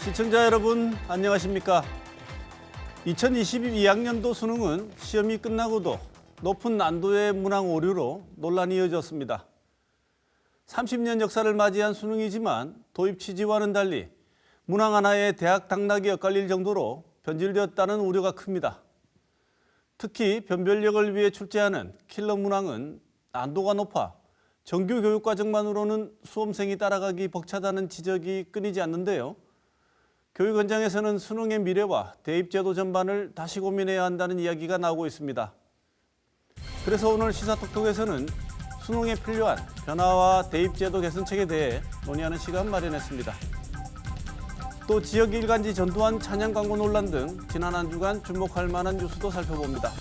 시청자 여러분 안녕하십니까? 2022학년도 수능은 시험이 끝나고도 높은 난도의 문항 오류로 논란이 이어졌습니다. 30년 역사를 맞이한 수능이지만 도입 취지와는 달리 문항 하나에 대학 당락이 엇갈릴 정도로 변질되었다는 우려가 큽니다. 특히 변별력을 위해 출제하는 킬러 문항은 난도가 높아 정규 교육과정만으로는 수험생이 따라가기 벅차다는 지적이 끊이지 않는데요. 교육 현장에서는 수능의 미래와 대입제도 전반을 다시 고민해야 한다는 이야기가 나오고 있습니다. 그래서 오늘 시사톡톡에서는 수능에 필요한 변화와 대입제도 개선책에 대해 논의하는 시간 마련했습니다. 또 지역 일간지 전두환 찬양 광고 논란 등 지난 한 주간 주목할 만한 뉴스도 살펴봅니다.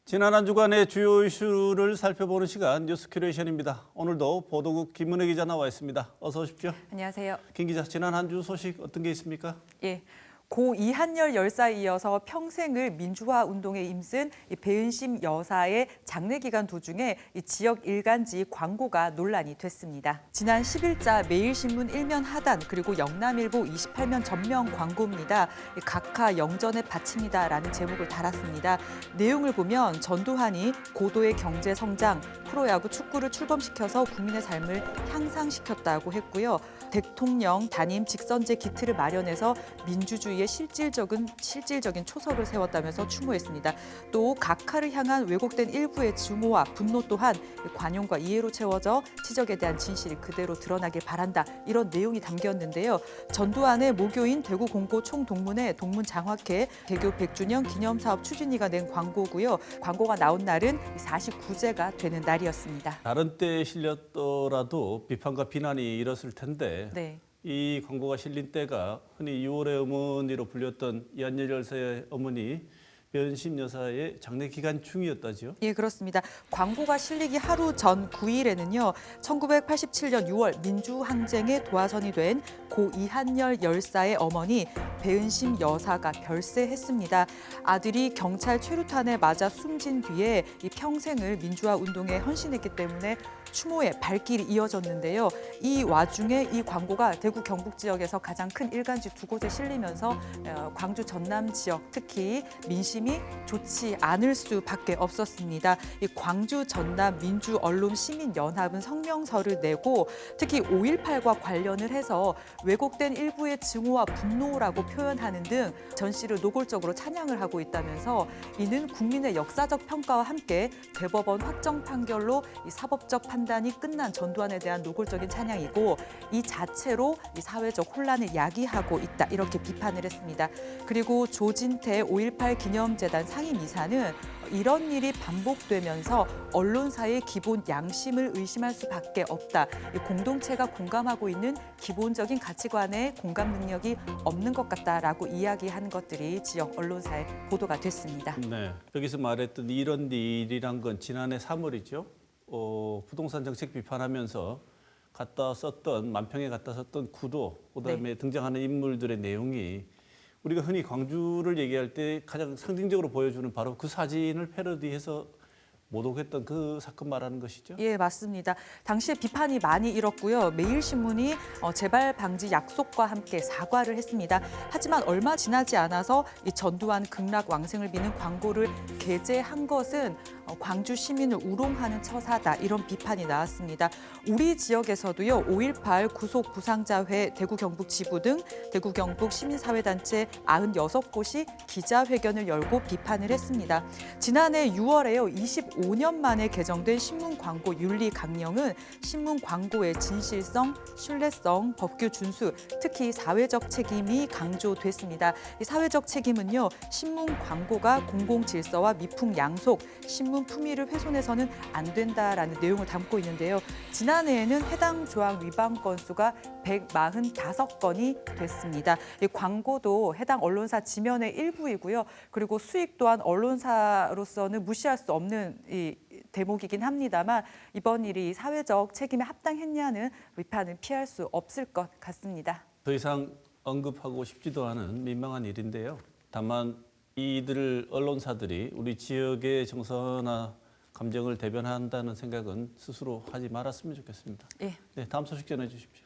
지난 한 주간의 주요 이슈를 살펴보는 시간 뉴스 큐레이션입니다. 오늘도 보도국 김은혜 기자 나와 있습니다. 어서 오십시오. 안녕하세요. 김 기자, 지난 한 주 소식 어떤 게 있습니까? 예. 고 이한열 열사에 이어서 평생을 민주화 운동에 힘쓴 배은심 여사의 장례 기간 도중에 지역 일간지 광고가 논란이 됐습니다. 지난 10일자 매일신문 1면 하단 그리고 영남일보 28면 전면 광고입니다. 각하 영전에 바칩니다라는 제목을 달았습니다. 내용을 보면 전두환이 고도의 경제 성장, 프로야구 축구를 출범시켜서 국민의 삶을 향상시켰다고 했고요. 대통령 단임 직선제 기틀을 마련해서 민주주의의 실질적인 초석을 세웠다면서 추모했습니다. 또 각하를 향한 왜곡된 일부의 증오와 분노 또한 관용과 이해로 채워져 지적에 대한 진실이 그대로 드러나길 바란다. 이런 내용이 담겼는데요. 전두환의 모교인 대구 공고 총동문회 동문 장학회 개교 100주년 기념사업 추진위가 낸 광고고요. 광고가 나온 날은 49제가 되는 날이었습니다. 다른 때에 실렸더라도 비판과 비난이 일었을 텐데 네. 이 광고가 실린 때가 흔히 6월의 어머니로 불렸던 이한열 열사의 어머니 배은심 여사의 장례 기간 중이었다지요? 예, 그렇습니다. 광고가 실리기 하루 전 9일에는요. 1987년 6월 민주항쟁의 도화선이 된 고 이한열 열사의 어머니 배은심 여사가 별세했습니다. 아들이 경찰 최루탄에 맞아 숨진 뒤에 이 평생을 민주화 운동에 헌신했기 때문에 추모의 발길이 이어졌는데요. 이 와중에 이 광고가 대구 경북 지역에서 가장 큰 일간지 두 곳에 실리면서 광주 전남 지역 특히 민심이 좋지 않을 수밖에 없었습니다. 이 광주 전남 민주 언론 시민 연합은 성명서를 내고 특히 5.18과 관련을 해서 왜곡된 일부의 증오와 분노라고 표현하는 등 전시를 노골적으로 찬양을 하고 있다면서 이는 국민의 역사적 평가와 함께 대법원 확정 판결로 이 사법적 판단이 끝난 전두환에 대한 노골적인 찬양이고 이 자체로 이 사회적 혼란을 야기하고 있다. 이렇게 비판을 했습니다. 그리고 조진태 5.18 기념재단 상임이사는 이런 일이 반복되면서 언론사의 기본 양심을 의심할 수밖에 없다. 이 공동체가 공감하고 있는 기본적인 가치관에 공감 능력이 없는 것 같다라고 이야기한 것들이 지역 언론사에 보도가 됐습니다. 네, 여기서 말했던 이런 일이란 건 지난해 3월이죠. 부동산 정책 비판하면서 만평에 갖다 썼던 구도, 그다음에 네. 등장하는 인물들의 내용이 우리가 흔히 광주를 얘기할 때 가장 상징적으로 보여주는 바로 그 사진을 패러디해서 모독했던 그 사건 말하는 것이죠? 예, 맞습니다. 당시에 비판이 많이 일었고요. 매일신문이 재발 방지 약속과 함께 사과를 했습니다. 하지만 얼마 지나지 않아서 이 전두환 극락 왕생을 비는 광고를 게재한 것은 광주 시민을 우롱하는 처사다. 이런 비판이 나왔습니다. 우리 지역에서도요. 5.18 구속 부상자회 대구 경북 지부 등 대구 경북 시민사회단체 96곳이 기자회견을 열고 비판을 했습니다. 지난해 6월에요. 25년 만에 개정된 신문 광고 윤리 강령은 신문 광고의 진실성, 신뢰성, 법규 준수, 특히 사회적 책임이 강조됐습니다. 이 사회적 책임은요. 신문 광고가 공공 질서와 미풍 양속, 신문 품위를 훼손해서는 안 된다라는 내용을 담고 있는데요. 지난해에는 해당 조항 위반 건수가 145건이 됐습니다. 이 광고도 해당 언론사 지면의 일부이고요. 그리고 수익 또한 언론사로서는 무시할 수 없는 이 대목이긴 합니다만 이번 일이 사회적 책임에 합당했냐는 비판은 피할 수 없을 것 같습니다. 더 이상 언급하고 싶지도 않은 민망한 일인데요. 다만 이들 언론사들이 우리 지역의 정서나 감정을 대변한다는 생각은 스스로 하지 말았으면 좋겠습니다. 예. 네, 다음 소식 전해 주십시오.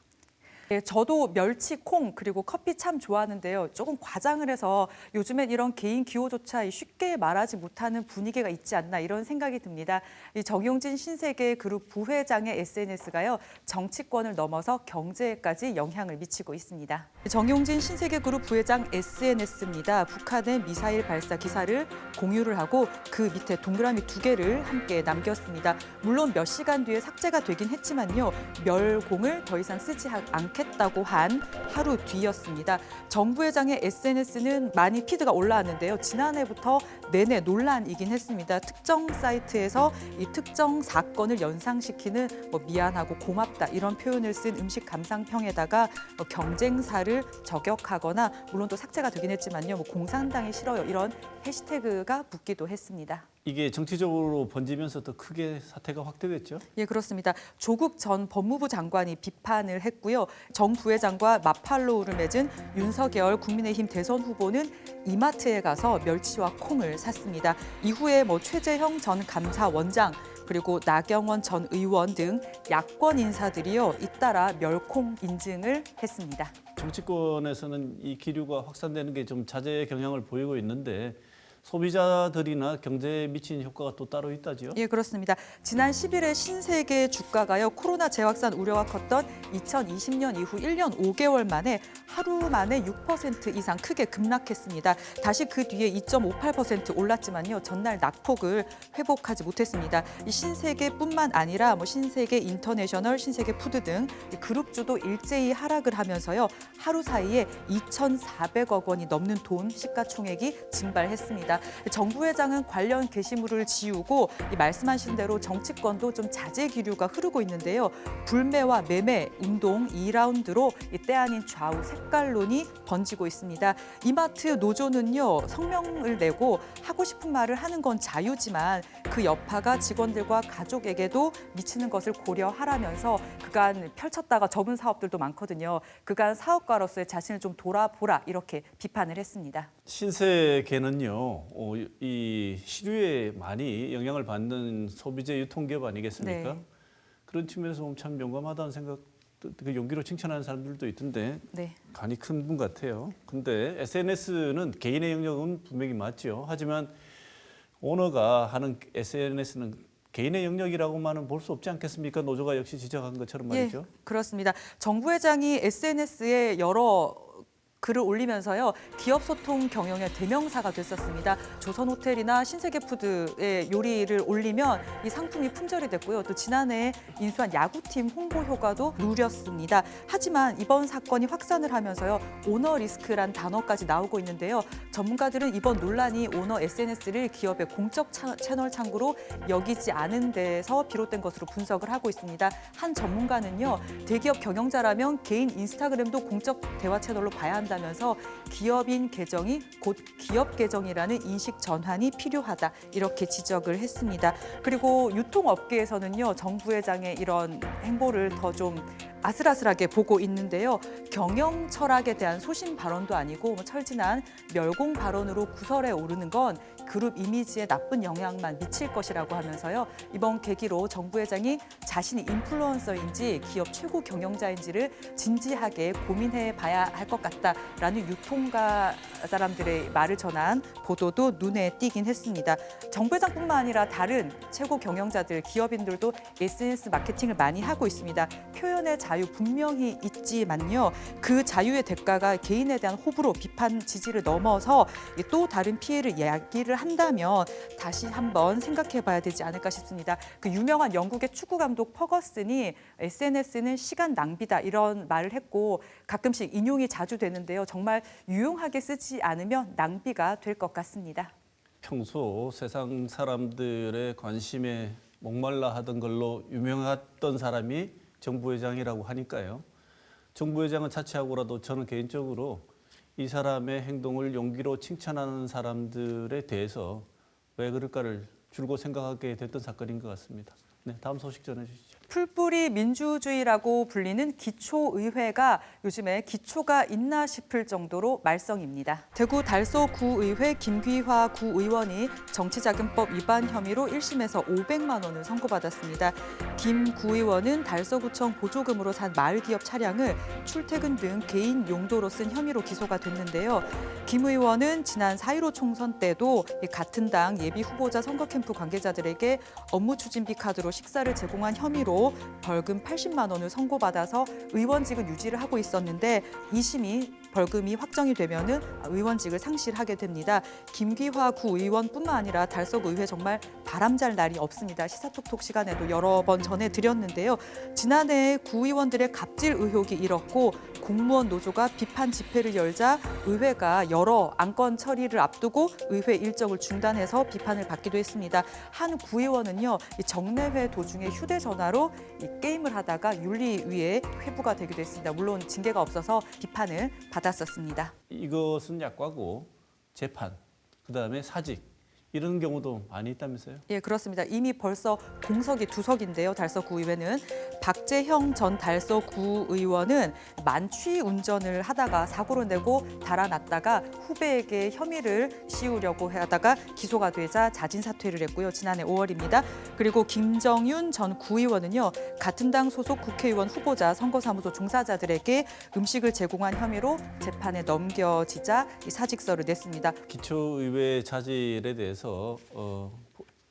네, 저도 멸치, 콩 그리고 커피 참 좋아하는데요. 조금 과장을 해서 요즘엔 이런 개인 기호조차 쉽게 말하지 못하는 분위기가 있지 않나 이런 생각이 듭니다. 이 정용진 신세계 그룹 부회장의 SNS가요. 정치권을 넘어서 경제에까지 영향을 미치고 있습니다. 정용진 신세계 그룹 부회장 SNS입니다. 북한의 미사일 발사 기사를 공유를 하고 그 밑에 동그라미 2개를 함께 남겼습니다. 물론 몇 시간 뒤에 삭제가 되긴 했지만요. 멸공을 더 이상 쓰지 않겠다고 한 하루 뒤였습니다. 정 부회장의 SNS는 많이 피드가 올라왔는데요. 지난해부터 내내 논란이긴 했습니다. 특정 사이트에서 이 특정 사건을 연상시키는 미안하고 고맙다 이런 표현을 쓴 음식 감상평에다가 경쟁사를 저격하거나 물론 또 삭제가 되긴 했지만요. 공산당이 싫어요 이런 해시태그가 붙기도 했습니다. 이게 정치적으로 번지면서 더 크게 사태가 확대됐죠? 예, 그렇습니다. 조국 전 법무부 장관이 비판을 했고요. 정 부회장과 마팔로우를 맺은 윤석열 국민의힘 대선 후보는 이마트에 가서 멸치와 콩을 샀습니다. 이후에 최재형 전 감사원장 그리고 나경원 전 의원 등 야권 인사들이요. 잇따라 멸콩 인증을 했습니다. 정치권에서는 이 기류가 확산되는 게 좀 자제의 경향을 보이고 있는데 소비자들이나 경제에 미치는 효과가 또 따로 있다지요? 예, 그렇습니다. 지난 10일에 신세계 주가가요. 코로나 재확산 우려가 컸던 2020년 이후 1년 5개월 만에 하루 만에 6% 이상 크게 급락했습니다. 다시 그 뒤에 2.58% 올랐지만요. 전날 낙폭을 회복하지 못했습니다. 이 신세계뿐만 아니라 신세계 인터내셔널, 신세계 푸드 등 그룹주도 일제히 하락을 하면서요. 하루 사이에 2,400억 원이 넘는 돈 시가총액이 증발했습니다. 정 부회장은 관련 게시물을 지우고 말씀하신 대로 정치권도 좀 자제 기류가 흐르고 있는데요. 불매와 매매 운동 2라운드로 때 아닌 좌우 색깔론이 번지고 있습니다. 이마트 노조는요. 성명을 내고 하고 싶은 말을 하는 건 자유지만 그 여파가 직원들과 가족에게도 미치는 것을 고려하라면서 그간 펼쳤다가 접은 사업들도 많거든요. 그간 사업가로서의 자신을 좀 돌아보라 이렇게 비판을 했습니다. 신세계는요, 이 시류에 많이 영향을 받는 소비재 유통기업 아니겠습니까? 네. 그런 측면에서 보면 참 용감하다는 생각, 그 용기로 칭찬하는 사람들도 있던데 네. 간이 큰 분 같아요. 근데 SNS는 개인의 영역은 분명히 맞죠. 하지만 오너가 하는 SNS는 개인의 영역이라고만은 볼 수 없지 않겠습니까? 노조가 역시 지적한 것처럼 말이죠. 예, 그렇습니다. 정 부회장이 SNS에 여러 글을 올리면서요. 기업 소통 경영의 대명사가 됐었습니다. 조선호텔이나 신세계푸드의 요리를 올리면 이 상품이 품절이 됐고요. 또 지난해 인수한 야구팀 홍보 효과도 누렸습니다. 하지만 이번 사건이 확산을 하면서요. 오너 리스크란 단어까지 나오고 있는데요. 전문가들은 이번 논란이 오너 SNS를 기업의 공적 채널 창구로 여기지 않은 데서 비롯된 것으로 분석을 하고 있습니다. 한 전문가는요. 대기업 경영자라면 개인 인스타그램도 공적 대화 채널로 봐야 한다. 면서 기업인 계정이 곧 기업 계정이라는 인식 전환이 필요하다 이렇게 지적을 했습니다. 그리고 유통업계에서는요 정 부회장의 이런 행보를 더 좀 아슬아슬하게 보고 있는데요. 경영 철학에 대한 소신 발언도 아니고 철진한 멸공 발언으로 구설에 오르는 건 그룹 이미지에 나쁜 영향만 미칠 것이라고 하면서요. 이번 계기로 정 부회장이 자신이 인플루언서인지 기업 최고 경영자인지를 진지하게 고민해 봐야 할 것 같다라는 유통가 사람들의 말을 전한 보도도 눈에 띄긴 했습니다. 정 부회장뿐만 아니라 다른 최고 경영자들, 기업인들도 SNS 마케팅을 많이 하고 있습니다. 표현의 자유 분명히 있지만요. 그 자유의 대가가 개인에 대한 호불호, 비판, 지지를 넘어서 또 다른 피해를 야기를 한다면 다시 한번 생각해봐야 되지 않을까 싶습니다. 그 유명한 영국의 축구 감독 퍼거슨이 SNS는 시간 낭비다 이런 말을 했고 가끔씩 인용이 자주 되는데요. 정말 유용하게 쓰지 않으면 낭비가 될 것 같습니다. 평소 세상 사람들의 관심에 목말라 하던 걸로 유명했던 사람이 정 부회장이라고 하니까요. 정 부회장은 차치하고라도 저는 개인적으로 이 사람의 행동을 용기로 칭찬하는 사람들에 대해서 왜 그럴까를 줄곧 생각하게 됐던 사건인 것 같습니다. 네, 다음 소식 전해주시죠. 풀뿌리 민주주의라고 불리는 기초의회가 요즘에 기초가 있나 싶을 정도로 말썽입니다. 대구 달서 구의회 김귀화 구의원이 정치자금법 위반 혐의로 1심에서 500만 원을 선고받았습니다. 김 구의원은 달서구청 보조금으로 산 마을기업 차량을 출퇴근 등 개인 용도로 쓴 혐의로 기소가 됐는데요. 김 의원은 지난 4.15 총선 때도 같은 당 예비 후보자 선거 캠프 관계자들에게 업무 추진비 카드로 식사를 제공한 혐의로 벌금 80만 원을 선고받아서 의원직은 유지를 하고 있었는데 2심이 벌금이 확정이 되면은 의원직을 상실하게 됩니다. 김귀화 구의원뿐만 아니라 달서구의회 정말 바람잘 날이 없습니다. 시사톡톡 시간에도 여러 번 전해드렸는데요. 지난해 구의원들의 갑질 의혹이 일었고 공무원 노조가 비판 집회를 열자 의회가 여러 안건 처리를 앞두고 의회 일정을 중단해서 비판을 받기도 했습니다. 한 구의원은요, 이 정례회 도중에 휴대전화로 이 게임을 하다가 윤리위에 회부가 되기도 했습니다. 물론 징계가 없어서 비판을 받았었습니다. 이것은 약과고 재판, 그다음에 사직 이런 경우도 많이 있다면서요? 예, 그렇습니다. 이미 벌써 공석이 2석인데요. 달서구의회는 박재형 전 달서구의원은 만취 운전을 하다가 사고를 내고 달아났다가 후배에게 혐의를 씌우려고 하다가 기소가 되자 자진 사퇴를 했고요. 지난해 5월입니다. 그리고 김정윤 전 구의원은요. 같은 당 소속 국회의원 후보자 선거사무소 종사자들에게 음식을 제공한 혐의로 재판에 넘겨지자 이 사직서를 냈습니다. 기초의회 자질에 대해서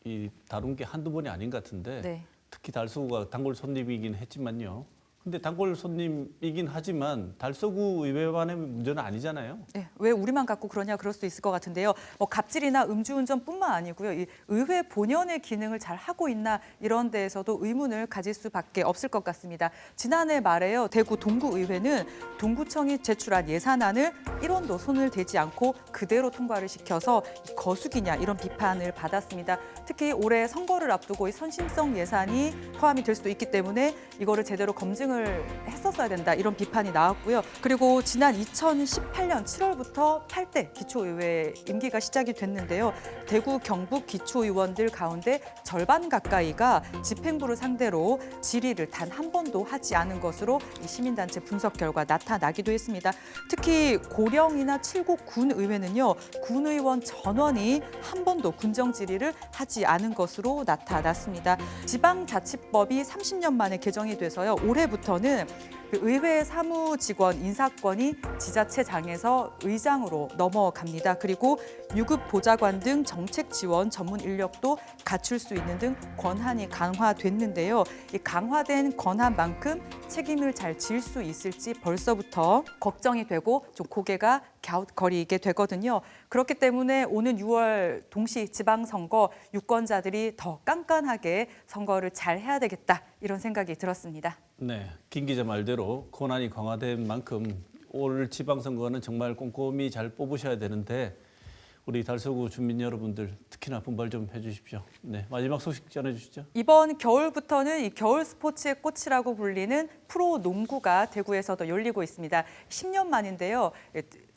이 다룬 게 한두 번이 아닌 것 같은데 네. 특히 달서구가 단골 손님이긴 했지만요. 근데 단골 손님이긴 하지만 달서구 의회만의 문제는 아니잖아요. 네, 왜 우리만 갖고 그러냐 그럴 수도 있을 것 같은데요. 갑질이나 음주운전뿐만 아니고요. 이 의회 본연의 기능을 잘 하고 있나 이런 데에서도 의문을 가질 수밖에 없을 것 같습니다. 지난해 말에요. 대구 동구의회는 동구청이 제출한 예산안을 1원도 손을 대지 않고 그대로 통과를 시켜서 거수기냐 이런 비판을 받았습니다. 특히 올해 선거를 앞두고 이 선심성 예산이 포함이 될 수도 있기 때문에 이거를 제대로 검증을 했었어야 된다 이런 비판이 나왔고요. 그리고 지난 2018년 7월부터 8대 기초의회 임기가 시작이 됐는데요. 대구 경북 기초의원들 가운데 절반 가까이가 집행부를 상대로 질의를 단 한 번도 하지 않은 것으로 이 시민단체 분석 결과 나타나기도 했습니다. 특히 고령이나 칠곡 군의회는요. 군의원 전원이 한 번도 군정 질의를 하지 않은 것으로 나타났습니다. 지방자치법이 30년 만에 개정이 돼서요. 올해부터는 의회 사무직원 인사권이 지자체장에서 의장으로 넘어갑니다. 그리고 유급 보좌관 등 정책 지원 전문 인력도 갖출 수 있는 등 권한이 강화됐는데요. 이 강화된 권한만큼 책임을 잘 질 수 있을지 벌써부터 걱정이 되고 좀 고개가 갸웃거리게 되거든요. 그렇기 때문에 오는 6월 동시 지방선거 유권자들이 더 깐깐하게 선거를 잘 해야 되겠다 이런 생각이 들었습니다. 네, 김 기자 말대로 권한이 강화된 만큼 올 지방선거는 정말 꼼꼼히 잘 뽑으셔야 되는데 우리 달서구 주민 여러분들 특히나 분발 좀 해주십시오. 네, 마지막 소식 전해주시죠. 이번 겨울부터는 이 겨울 스포츠의 꽃이라고 불리는 프로농구가 대구에서도 열리고 있습니다. 10년 만인데요.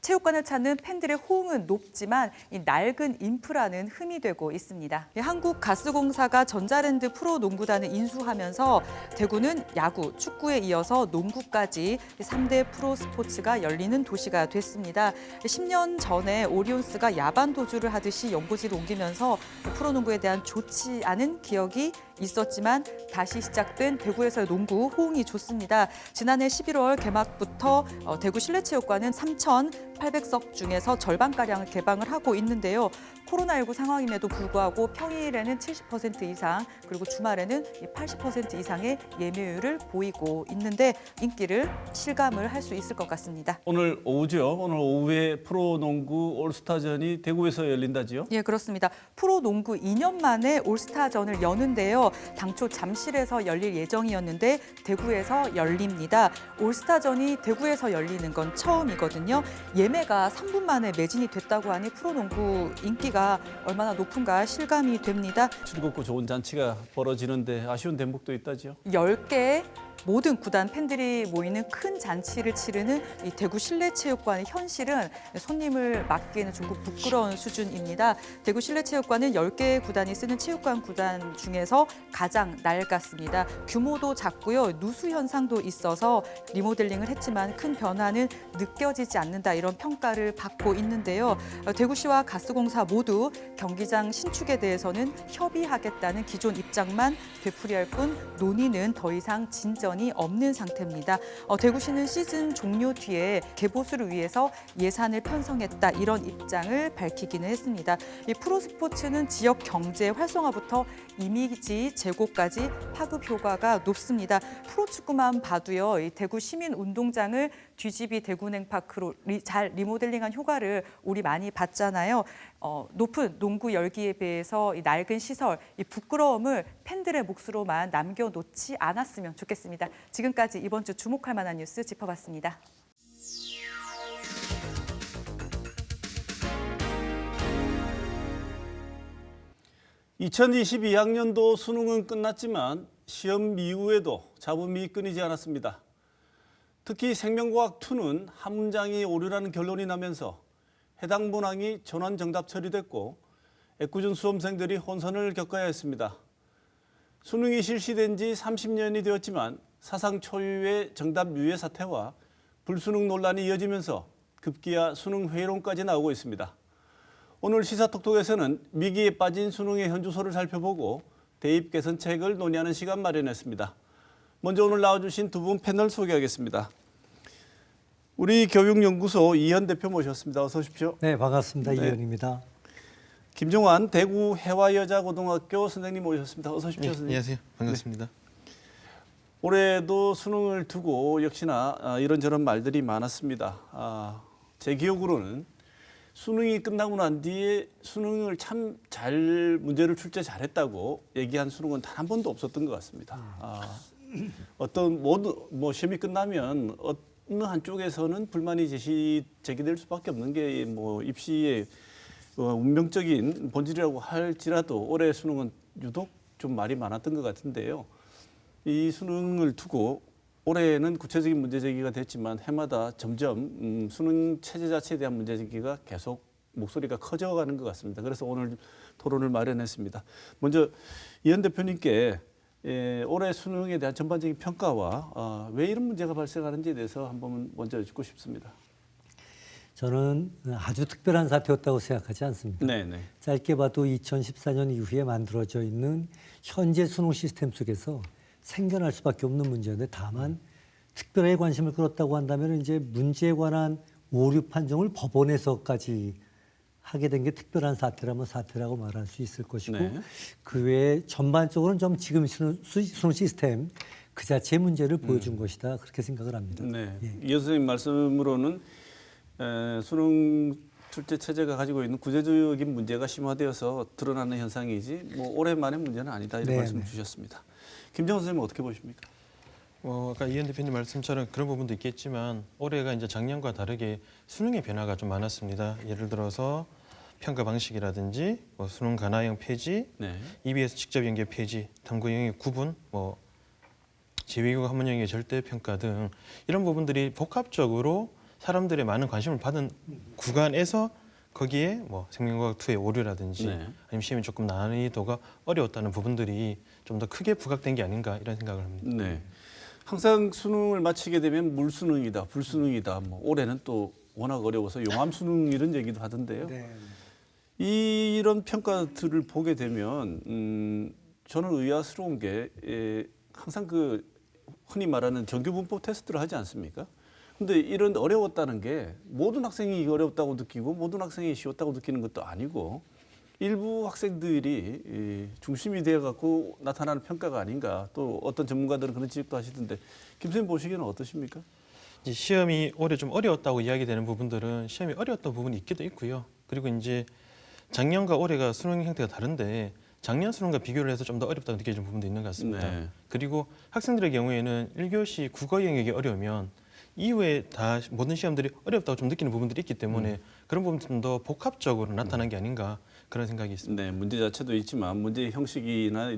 체육관을 찾는 팬들의 호응은 높지만 이 낡은 인프라는 흠이 되고 있습니다. 한국가스공사가 전자랜드 프로농구단을 인수하면서 대구는 야구, 축구에 이어서 농구까지 3대 프로스포츠가 열리는 도시가 됐습니다. 10년 전에 오리온스가 야반 도주를 하듯이 연고지를 옮기면서 프로농구에 대한 좋지 않은 기억이 있었지만 다시 시작된 대구에서의 농구 호응이 좋습니다. 지난해 11월 개막부터 대구 실내체육관은 3,800석 중에서 절반가량을 개방을 하고 있는데요. 코로나19 상황임에도 불구하고 평일에는 70% 이상 그리고 주말에는 80% 이상의 예매율을 보이고 있는데 인기를 실감을 할 수 있을 것 같습니다. 오늘 오후죠. 오늘 오후에 프로농구 올스타전이 대구에서 열린다지요? 예, 그렇습니다. 프로농구 2년 만에 올스타전을 여는데요. 당초 잠실에서 열릴 예정이었는데 대구에서 열립니다. 올스타전이 대구에서 열리는 건 처음이거든요. 예매가 3분 만에 매진이 됐다고 하니 프로농구 인기가 얼마나 높은가 실감이 됩니다. 즐겁고 좋은 잔치가 벌어지는데 아쉬운 대목도 있다지요? 10개 모든 구단 팬들이 모이는 큰 잔치를 치르는 이 대구 실내체육관의 현실은 손님을 맞기에는 조금 부끄러운 수준입니다. 대구 실내체육관은 10개 구단이 쓰는 체육관 구단 중에서 가장 낡았습니다. 규모도 작고요. 누수 현상도 있어서 리모델링을 했지만 큰 변화는 느껴지지 않는다 이런 평가를 받고 있는데요. 대구시와 가스공사 모두 경기장 신축에 대해서는 협의하겠다는 기존 입장만 되풀이할 뿐 논의는 더 이상 진전이 없는 상태입니다. 대구시는 시즌 종료 뒤에 개보수를 위해서 예산을 편성했다 이런 입장을 밝히기는 했습니다. 이 프로스포츠는 지역 경제 활성화부터 이미지 제고까지 파급 효과가 높습니다. 프로축구만 봐도요, 이 대구 시민운동장을 뒤집이 대구냉파크로 잘 리모델링한 효과를 우리 많이 봤잖아요. 높은 농구 열기에 비해서 이 낡은 시설, 이 부끄러움을 팬들의 몫으로만 남겨놓지 않았으면 좋겠습니다. 지금까지 이번 주 주목할 만한 뉴스 짚어봤습니다. (2022학년도) 수능은 끝났지만 시험 이후에도 잡음이 끊이지 않았습니다. 특히 생명과학 2는 한 문장이 오류라는 결론이 나면서 해당 문항이 전원 정답 처리됐고 애꿎은 수험생들이 혼선을 겪어야 했습니다. 수능이 실시된 지 30년이 되었지만 사상 초유의 정답 유예 사태와 불수능 논란이 이어지면서 급기야 수능 회의론까지 나오고 있습니다. 오늘 시사톡톡에서는 위기에 빠진 수능의 현주소를 살펴보고 대입 개선책을 논의하는 시간 마련했습니다. 먼저 오늘 나와주신 두 분 패널 소개하겠습니다. 우리 교육연구소 이현 대표 모셨습니다. 어서 오십시오. 네, 반갑습니다. 네. 이현입니다. 김종환 대구 해화여자고등학교 선생님 모셨습니다. 어서 오십시오. 네, 선생님. 안녕하세요. 반갑습니다. 올해도 수능을 두고 역시나 이런저런 말들이 많았습니다. 제 기억으로는 수능이 끝나고 난 뒤에 수능을 참 잘 문제를 출제 잘했다고 얘기한 수능은 단 한 번도 없었던 것 같습니다. 어떤 모두 시험이 끝나면 어느 한쪽에서는 불만이 제기될 수밖에 없는 게 입시의 운명적인 본질이라고 할지라도 올해 수능은 유독 좀 말이 많았던 것 같은데요. 이 수능을 두고 올해는 구체적인 문제 제기가 됐지만 해마다 점점 수능 체제 자체에 대한 문제 제기가 계속 목소리가 커져가는 것 같습니다. 그래서 오늘 토론을 마련했습니다. 먼저 이현 대표님께 올해 수능에 대한 전반적인 평가와 왜 이런 문제가 발생하는지에 대해서 한번 먼저 여쭙고 싶습니다. 저는 아주 특별한 사태였다고 생각하지 않습니다. 네네. 짧게 봐도 2014년 이후에 만들어져 있는 현재 수능 시스템 속에서 생겨날 수밖에 없는 문제인데 다만 특별하게 관심을 끌었다고 한다면 이제 문제에 관한 오류 판정을 법원에서까지 하게 된 게 특별한 사태라면 사태라고 말할 수 있을 것이고 네. 그 외에 전반적으로는 좀 지금 수능 시스템 그 자체의 문제를 보여준 것이다 그렇게 생각을 합니다. 네. 예. 이 선생님 말씀으로는 수능 출제 체제가 가지고 있는 구조적인 문제가 심화되어서 드러나는 현상이지 올해만의 문제는 아니다 이런 말씀 주셨습니다. 김정은 선생님은 어떻게 보십니까? 아까 이현 대표님 말씀처럼 그런 부분도 있겠지만 올해가 이제 작년과 다르게 수능의 변화가 좀 많았습니다. 예를 들어서 평가 방식이라든지 수능 간화형 폐지, 네. EBS 직접 연계 폐지, 탐구 영역 구분, 제외국어 한문 영역의 절대 평가 등 이런 부분들이 복합적으로 사람들의 많은 관심을 받은 구간에서 거기에 생명과학 2의 오류라든지 네. 아니면 시험이 조금 난이도가 어려웠다는 부분들이 좀 더 크게 부각된 게 아닌가 이런 생각을 합니다. 네. 항상 수능을 마치게 되면 물수능이다, 불수능이다. 올해는 또 워낙 어려워서 용암수능 이런 얘기도 하던데요. 네. 이런 평가들을 보게 되면 저는 의아스러운 게 항상 그 흔히 말하는 정규분법 테스트를 하지 않습니까? 근데 이런 어려웠다는 게 모든 학생이 어렵다고 느끼고 모든 학생이 쉬웠다고 느끼는 것도 아니고 일부 학생들이 중심이 되어갖고 나타나는 평가가 아닌가. 또 어떤 전문가들은 그런 지적도 하시던데 김 선생님 보시기에는 어떠십니까? 이제 시험이 올해 좀 어려웠다고 이야기되는 부분들은 시험이 어려웠던 부분이 있기도 있고요. 그리고 이제 작년과 올해가 수능 형태가 다른데 작년 수능과 비교를 해서 좀 더 어렵다고 느껴지는 부분도 있는 것 같습니다. 네. 그리고 학생들의 경우에는 1교시 국어 영역이 어려우면 이후에 다 모든 시험들이 어렵다고 좀 느끼는 부분들이 있기 때문에 그런 부분 좀 더 복합적으로 나타난 게 아닌가 그런 생각이 있습니다. 네, 문제 자체도 있지만 문제 형식이나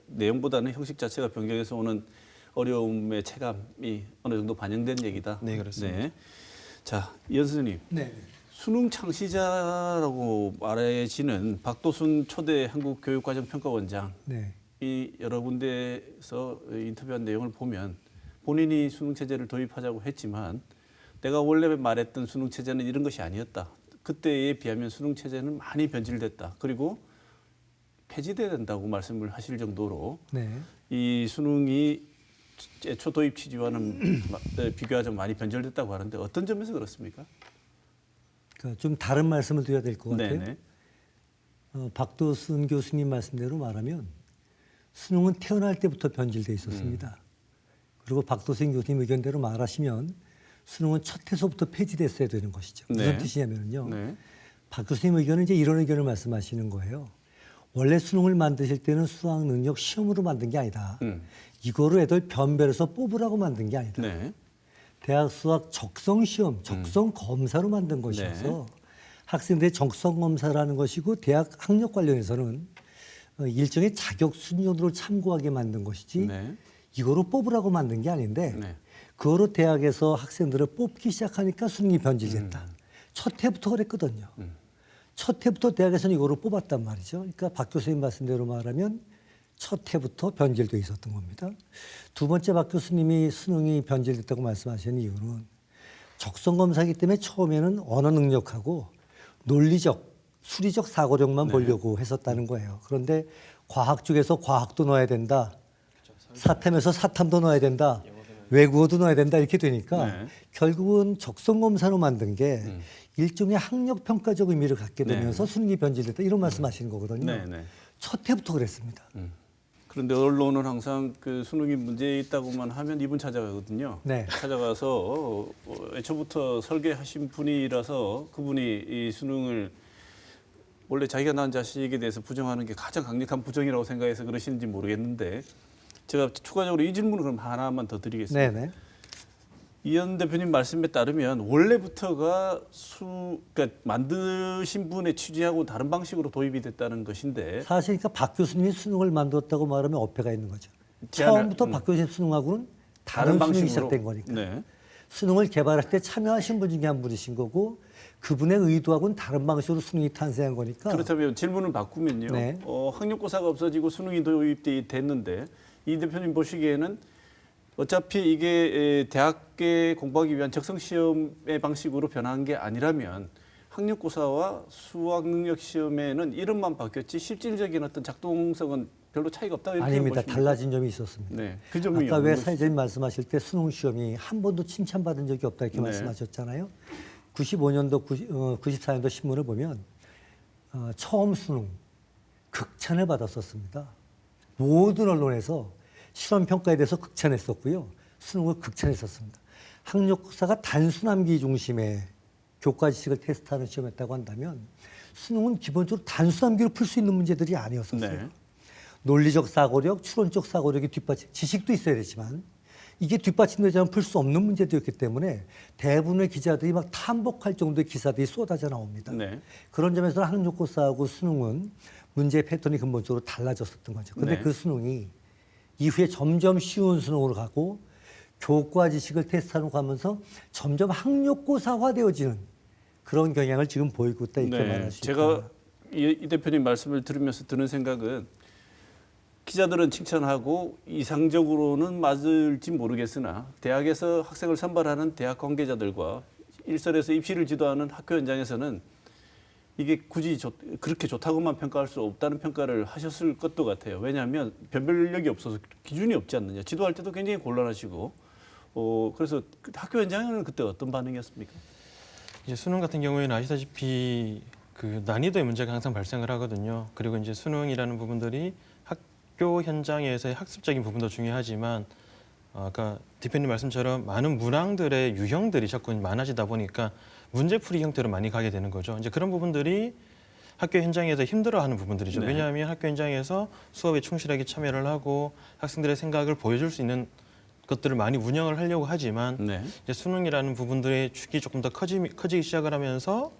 내용보다는 형식 자체가 변경해서 오는 어려움의 체감이 어느 정도 반영된 얘기다. 네, 그렇습니다. 네. 자, 이현 선생님. 네. 수능 창시자라고 말해지는 박도순 초대 한국교육과정평가원장. 네. 이 여러 군데에서 인터뷰한 내용을 보면 본인이 수능 체제를 도입하자고 했지만 내가 원래 말했던 수능 체제는 이런 것이 아니었다. 그때에 비하면 수능 체제는 많이 변질됐다. 그리고 폐지돼야 된다고 말씀을 하실 정도로 네. 이 수능이 애초 도입 취지와는 비교하자면 많이 변질됐다고 하는데 어떤 점에서 그렇습니까? 그러니까 좀 다른 말씀을 드려야 될 것 같아요. 네네. 박도순 교수님 말씀대로 말하면 수능은 태어날 때부터 변질돼 있었습니다. 그리고 박도순 교수님 의견대로 말하시면 수능은 첫 해서부터 폐지됐어야 되는 것이죠. 네. 무슨 뜻이냐면요. 네. 박 교수님 의견은 이제 이런 의견을 말씀하시는 거예요. 원래 수능을 만드실 때는 수학 능력 시험으로 만든 게 아니다. 이거로 애들 변별해서 뽑으라고 만든 게 아니다. 네. 대학 수학 적성 시험, 적성 검사로 만든 것이어서 학생들의 적성 검사라는 것이고 대학 학력 관련해서는 일종의 자격 수준으로 참고하게 만든 것이지 네. 이거로 뽑으라고 만든 게 아닌데 네. 그거로 대학에서 학생들을 뽑기 시작하니까 수능이 변질됐다. 첫 해부터 그랬거든요. 첫 해부터 대학에서는 이거로 뽑았단 말이죠. 그러니까 박 교수님 말씀대로 말하면 첫 해부터 변질돼 있었던 겁니다. 두 번째 박 교수님이 수능이 변질됐다고 말씀하시는 이유는 적성 검사이기 때문에 처음에는 언어 능력하고 논리적, 수리적 사고력만 보려고 했었다는 거예요. 그런데 과학 쪽에서 과학도 넣어야 된다. 사탐에서 사탐도 넣어야 된다. 외국어도 넣어야 된다. 이렇게 되니까 결국은 적성 검사로 만든 게 일종의 학력 평가적 의미를 갖게 되면서 수능이 변질됐다. 이런 말씀하시는 거거든요. 네. 첫 해부터 그랬습니다. 그런데 언론은 항상 그 수능이 문제 있다고만 하면 이분 찾아가거든요. 네. 찾아가서 애초부터 설계하신 분이라서 그분이 이 수능을 원래 자기가 낳은 자식에 대해서 부정하는 게 가장 강력한 부정이라고 생각해서 그러시는지 모르겠는데 제가 추가적으로 이 질문을 그럼 하나만 더 드리겠습니다. 네네. 이현 대표님 말씀에 따르면 원래부터가 그러니까 만드신 분의 취지하고 다른 방식으로 도입이 됐다는 것인데 사실 그러니까 박 교수님이 수능을 만들었다고 말하면 어폐가 있는 거죠. 제안을- 처음부터 박 교수님 수능하고는 다른 수능이 시작된 거니까. 네. 수능을 개발할 때 참여하신 분 중에 한 분이신 거고 그분의 의도하고는 다른 방식으로 수능이 탄생한 거니까. 그렇다면 질문을 바꾸면요. 네. 학력고사가 없어지고 수능이 도입됐는데 이 대표님 보시기에는 어차피 이게 대학에 공부하기 위한 적성시험의 방식으로 변한 게 아니라면 학력고사와 수학능력시험에는 이름만 바뀌었지 실질적인 어떤 작동성은 별로 차이가 없다 이렇게 아닙니다. 보십니까? 달라진 점이 있었습니다. 네, 그 점이 아까 어느 왜 것이- 사회자님 말씀하실 때 수능 시험이 한 번도 칭찬받은 적이 없다 이렇게 네. 말씀하셨잖아요. 95년도, 94년도 신문을 보면 처음 수능 극찬을 받았었습니다. 모든 언론에서 실험 평가에 대해서 극찬했었고요. 수능을 극찬했었습니다. 학력고사가 단순함기 중심의 교과 지식을 테스트하는 시험이었다고 한다면 수능은 기본적으로 단순함기로 풀 수 있는 문제들이 아니었었어요. 네. 논리적 사고력, 추론적 사고력이 뒷받침, 지식도 있어야 되지만 이게 뒷받침되지 않으면 풀 수 없는 문제들이었기 때문에 대부분의 기자들이 막 탐복할 정도의 기사들이 쏟아져 나옵니다. 네. 그런 점에서 학력고사하고 수능은 문제 패턴이 근본적으로 달라졌었던 거죠. 근데 네. 그 수능이 이후에 점점 쉬운 수능으로 가고 교과 지식을 테스트하고 가면서 점점 학력고사화되어지는 그런 경향을 지금 보이고 있다 이렇게 말할 수 있다. 제가 이 대표님 말씀을 들으면서 드는 생각은 기자들은 칭찬하고 이상적으로는 맞을지 모르겠으나 대학에서 학생을 선발하는 대학 관계자들과 일선에서 입시를 지도하는 학교 현장에서는 이게 굳이 그렇게 좋다고만 평가할 수 없다는 평가를 하셨을 것도 같아요. 왜냐하면 변별력이 없어서 기준이 없지 않느냐. 지도할 때도 굉장히 곤란하시고 그래서 학교 현장에는 그때 어떤 반응이었습니까? 이제 수능 같은 경우에는 아시다시피 그 난이도의 문제가 항상 발생을 하거든요. 그리고 이제 수능이라는 부분들이 학교 현장에서의 학습적인 부분도 중요하지만 아까 대표님 말씀처럼 많은 문항들의 유형들이 자꾸 많아지다 보니까 문제풀이 형태로 많이 가게 되는 거죠. 이제 그런 부분들이 학교 현장에서 힘들어하는 부분들이죠. 네. 왜냐하면 학교 현장에서 수업에 충실하게 참여를 하고 학생들의 생각을 보여줄 수 있는 것들을 많이 운영을 하려고 하지만 네. 이제 수능이라는 부분들의 축이 조금 더 커지기 시작을 하면서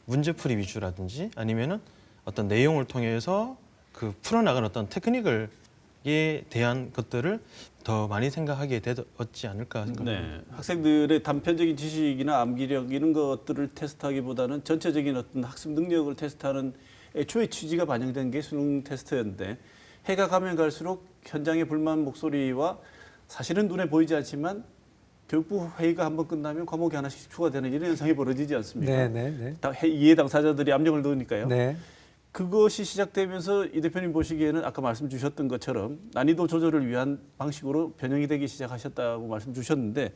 문제풀이 위주라든지 아니면은 어떤 내용을 통해서 그 풀어나가는 어떤 테크닉에 대한 것들을 더 많이 생각하게 되었지 않을까 생각합니다. 네. 학생들의 단편적인 지식이나 암기력 이런 것들을 테스트하기보다는 전체적인 어떤 학습 능력을 테스트하는 애초의 취지가 반영된 게 수능 테스트였는데 해가 가면 갈수록 현장의 불만 목소리와 사실은 눈에 보이지 않지만 교육부 회의가 한번 끝나면 과목이 하나씩 추가되는 이런 현상이 벌어지지 않습니까? 네, 네, 네. 이해 당사자들이 압력을 넣으니까요. 네. 그것이 시작되면서 이 대표님 보시기에는 아까 말씀 주셨던 것처럼 난이도 조절을 위한 방식으로 변형이 되기 시작하셨다고 말씀 주셨는데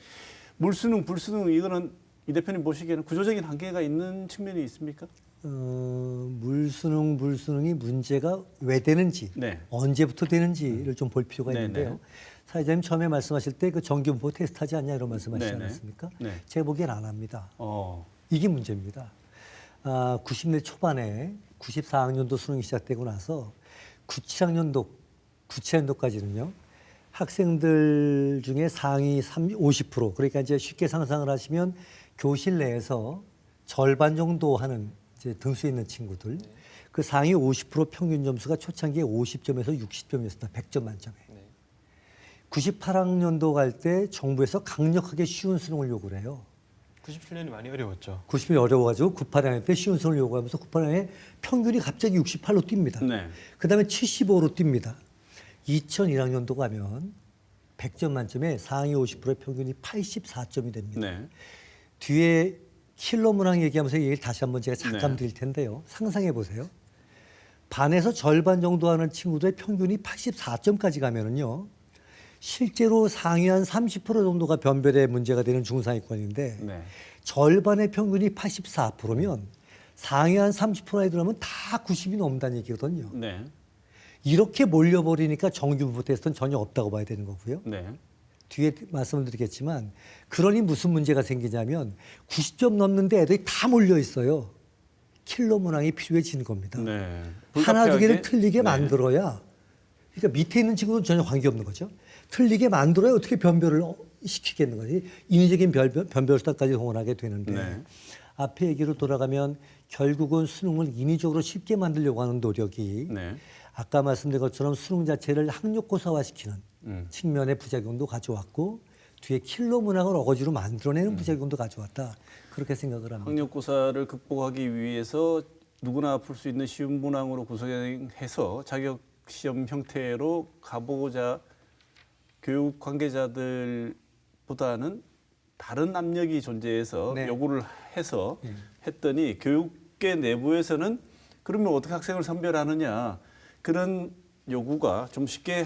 물수능, 불수능 이거는 이 대표님 보시기에는 구조적인 한계가 있는 측면이 있습니까? 물수능, 불수능이 문제가 왜 되는지, 네. 언제부터 되는지를 좀 볼 필요가 네, 있는데요. 네. 사회자님 처음에 말씀하실 때 그 정규분포 테스트하지 않냐 이런 말씀하시지 네, 네. 않았습니까? 네. 제가 보기엔 안 합니다. 어, 이게 문제입니다. 90년 초반에 94학년도 수능이 시작되고 나서 97학년도까지는요. 학생들 중에 상위 50% 그러니까 이제 쉽게 상상을 하시면 교실 내에서 절반 정도 하는 이제 등수에 있는 친구들 그 상위 50% 평균 점수가 초창기에 50점에서 60점이었습니다. 100점 만점에. 98학년도 갈 때 정부에서 강력하게 쉬운 수능을 요구를 해요. 97년이 많이 어려웠죠. 90년이 어려워가지고 98학년 때 쉬운 수능을 요구하면서 98학년에 평균이 갑자기 68로 뜁니다. 네. 그 다음에 75로 뜁니다. 2001학년도 가면 100점 만점에 상위 50%의 평균이 84점이 됩니다. 네. 뒤에 킬러 문항 얘기하면서 얘기를 다시 한번 제가 잠깐 네. 드릴 텐데요. 상상해 보세요. 반에서 절반 정도 하는 친구들의 평균이 84점까지 가면은요. 실제로 상위 한 30% 정도가 변별에 문제가 되는 중상위권인데 네. 절반의 평균이 84%면 상위 한 30%에 들어가면 다 90이 넘는다는 얘기거든요. 네. 이렇게 몰려버리니까 정규분포 테스트는 전혀 없다고 봐야 되는 거고요. 네. 뒤에 말씀을 드리겠지만 그러니 무슨 문제가 생기냐면 90점 넘는데 애들이 다 몰려 있어요. 킬러 문항이 필요해지는 겁니다. 네. 하나 두 개를 불가피하게- 틀리게 네. 만들어야 그러니까 밑에 있는 친구는 전혀 관계없는 거죠. 틀리게 만들어야 어떻게 변별을 시키겠는 거지. 인위적인 변별 수단까지 동원하게 되는데 네. 앞에 얘기로 돌아가면 결국은 수능을 인위적으로 쉽게 만들려고 하는 노력이 네. 아까 말씀드린 것처럼 수능 자체를 학력고사화시키는 측면의 부작용도 가져왔고 뒤에 킬러 문항을 어거지로 만들어내는 부작용도 가져왔다. 그렇게 생각을 합니다. 학력고사를 극복하기 위해서 누구나 풀 수 있는 쉬운 문항으로 구성해서 자격 시험 형태로 가보고자 교육 관계자들보다는 다른 압력이 존재해서 네. 요구를 해서 했더니 교육계 내부에서는 그러면 어떻게 학생을 선별하느냐 그런 요구가 좀 쉽게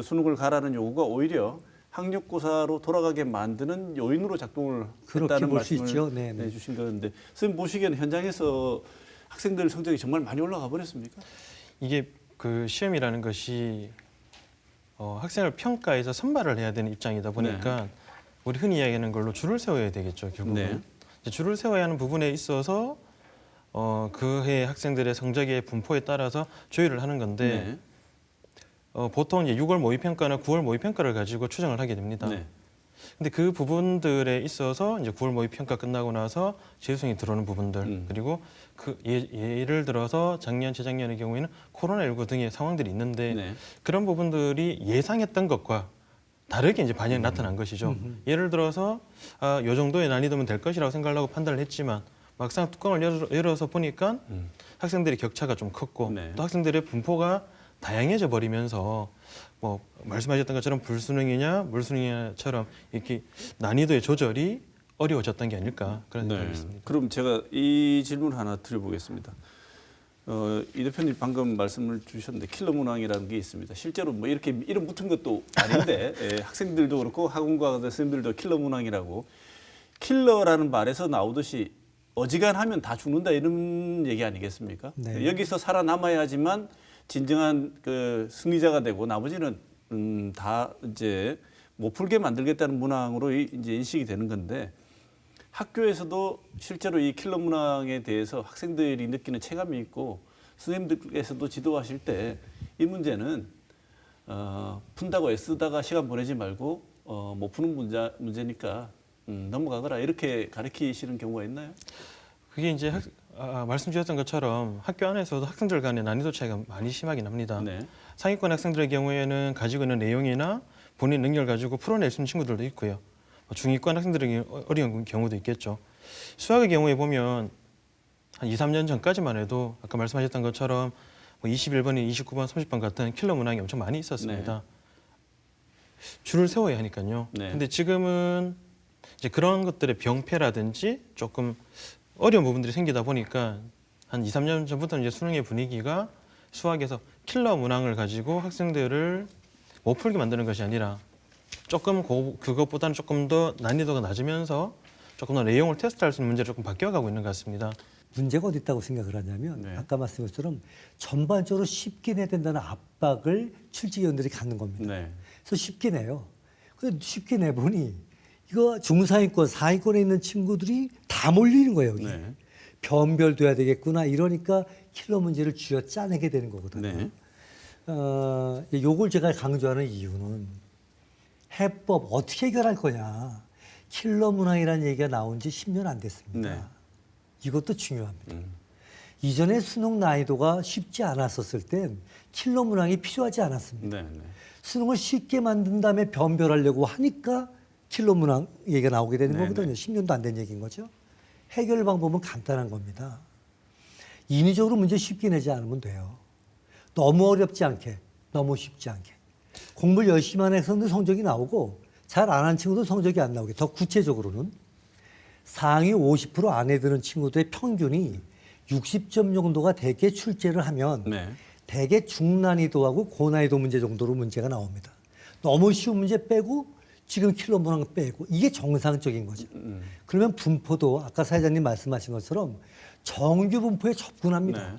수능을 가라는 요구가 오히려 학력고사로 돌아가게 만드는 요인으로 작동을 그렇게 했다는 볼 수 말씀을 있죠. 네, 네. 해주신 건데 선생님 보시기에는 현장에서 학생들 성적이 정말 많이 올라가 버렸습니까? 이게 그 시험이라는 것이 학생을 평가해서 선발을 해야 되는 입장이다 보니까 우리 흔히 이야기하는 걸로 줄을 세워야 되겠죠. 결국은 네. 이제 줄을 세워야 하는 부분에 있어서 그해 학생들의 성적의 분포에 따라서 조율을 하는 건데 보통 이제 6월 모의평가나 9월 모의평가를 가지고 추정을 하게 됩니다. 네. 근데 그 부분들에 있어서 이제 9월 모의평가 끝나고 나서 재수생이 들어오는 부분들 그리고 그 예를 들어서 작년, 재작년의 경우에는 코로나19 등의 상황들이 있는데 네. 그런 부분들이 예상했던 것과 다르게 이제 반영이 나타난 것이죠. 예를 들어서 요 정도의 난이도면 될 것이라고 생각을 하고 판단을 했지만 막상 뚜껑을 열어서 보니까 학생들의 격차가 좀 컸고 네. 또 학생들의 분포가 다양해져 버리면서 뭐 말씀하셨던 것처럼 불수능이냐 물수능이냐처럼 이렇게 난이도의 조절이 어려워졌던 게 아닐까 그런 생각이 있습니다. 그럼 제가 이 질문 하나 드려보겠습니다. 이 대표님 방금 말씀을 주셨는데 킬러 문항이라는 게 있습니다. 실제로 뭐 이렇게 이름 붙은 것도 아닌데 학생들도 그렇고 학원과 선생님들도 킬러 문항이라고 킬러라는 말에서 나오듯이 어지간하면 다 죽는다 이런 얘기 아니겠습니까? 네. 여기서 살아남아야지만 진정한 그 승리자가 되고 나머지는 다 이제 못 풀게 만들겠다는 문항으로 이제 인식이 되는 건데 학교에서도 실제로 이 킬러 문항에 대해서 학생들이 느끼는 체감이 있고 선생님들께서도 지도하실 때 이 문제는 푼다고 애쓰다가 시간 보내지 말고 못 푸는 문제니까 넘어가거라 이렇게 가르치시는 경우가 있나요? 그게 이제 말씀 주셨던 것처럼 학교 안에서도 학생들 간의 난이도 차이가 많이 심하긴 합니다. 네. 상위권 학생들의 경우에는 가지고 있는 내용이나 본인 능력을 가지고 풀어낼 수 있는 친구들도 있고요. 중위권 학생들에게 어려운 경우도 있겠죠. 수학의 경우에 보면 한 2, 3년 전까지만 해도 아까 말씀하셨던 것처럼 뭐 21번이 29번, 30번 같은 킬러 문항이 엄청 많이 있었습니다. 줄을 세워야 하니까요. 네. 근데 지금은 이제 그런 것들의 병폐라든지 조금 어려운 부분들이 생기다 보니까 한 2, 3년 전부터 이제 수능의 분위기가 수학에서 킬러 문항을 가지고 학생들을 못 풀게 만드는 것이 아니라 조금 그것보다는 조금 더 난이도가 낮으면서 조금 더 내용을 테스트할 수 있는 문제로 조금 바뀌어가고 있는 것 같습니다. 문제가 어디 있다고 생각을 하냐면 네. 아까 말씀한 것처럼 전반적으로 쉽게 내야 된다는 압박을 출제위원들이 갖는 겁니다. 네. 그래서 쉽게 내요. 근데 쉽게 내보니 이거 중상위권, 상위권에 있는 친구들이 다 몰리는 거예요. 여기. 네. 변별돼야 되겠구나 이러니까 킬러 문제를 쥐어 짜내게 되는 거거든요. 네. 요걸 제가 강조하는 이유는 해법 어떻게 해결할 거냐. 킬러 문항이라는 얘기가 나온 지 10년 안 됐습니다. 네. 이것도 중요합니다. 이전에 수능 난이도가 쉽지 않았었을 땐 킬러 문항이 필요하지 않았습니다. 네. 네. 수능을 쉽게 만든 다음에 변별하려고 하니까 킬러 문항 얘기가 나오게 되는 네네. 거거든요. 10년도 안 된 얘기인 거죠. 해결 방법은 간단한 겁니다. 인위적으로 문제 쉽게 내지 않으면 돼요. 너무 어렵지 않게, 너무 쉽지 않게. 공부를 열심히 하는 학생도 성적이 나오고 잘 안 한 친구도 성적이 안 나오게. 더 구체적으로는 상위 50% 안에 드는 친구들의 평균이 60점 정도가 대개 출제를 하면 네. 대개 중난이도하고 고난이도 문제 정도로 문제가 나옵니다. 너무 쉬운 문제 빼고 지금 킬러 문항 빼고 이게 정상적인 거죠. 그러면 분포도 아까 사회자님 말씀하신 것처럼 정규 분포에 접근합니다. 네.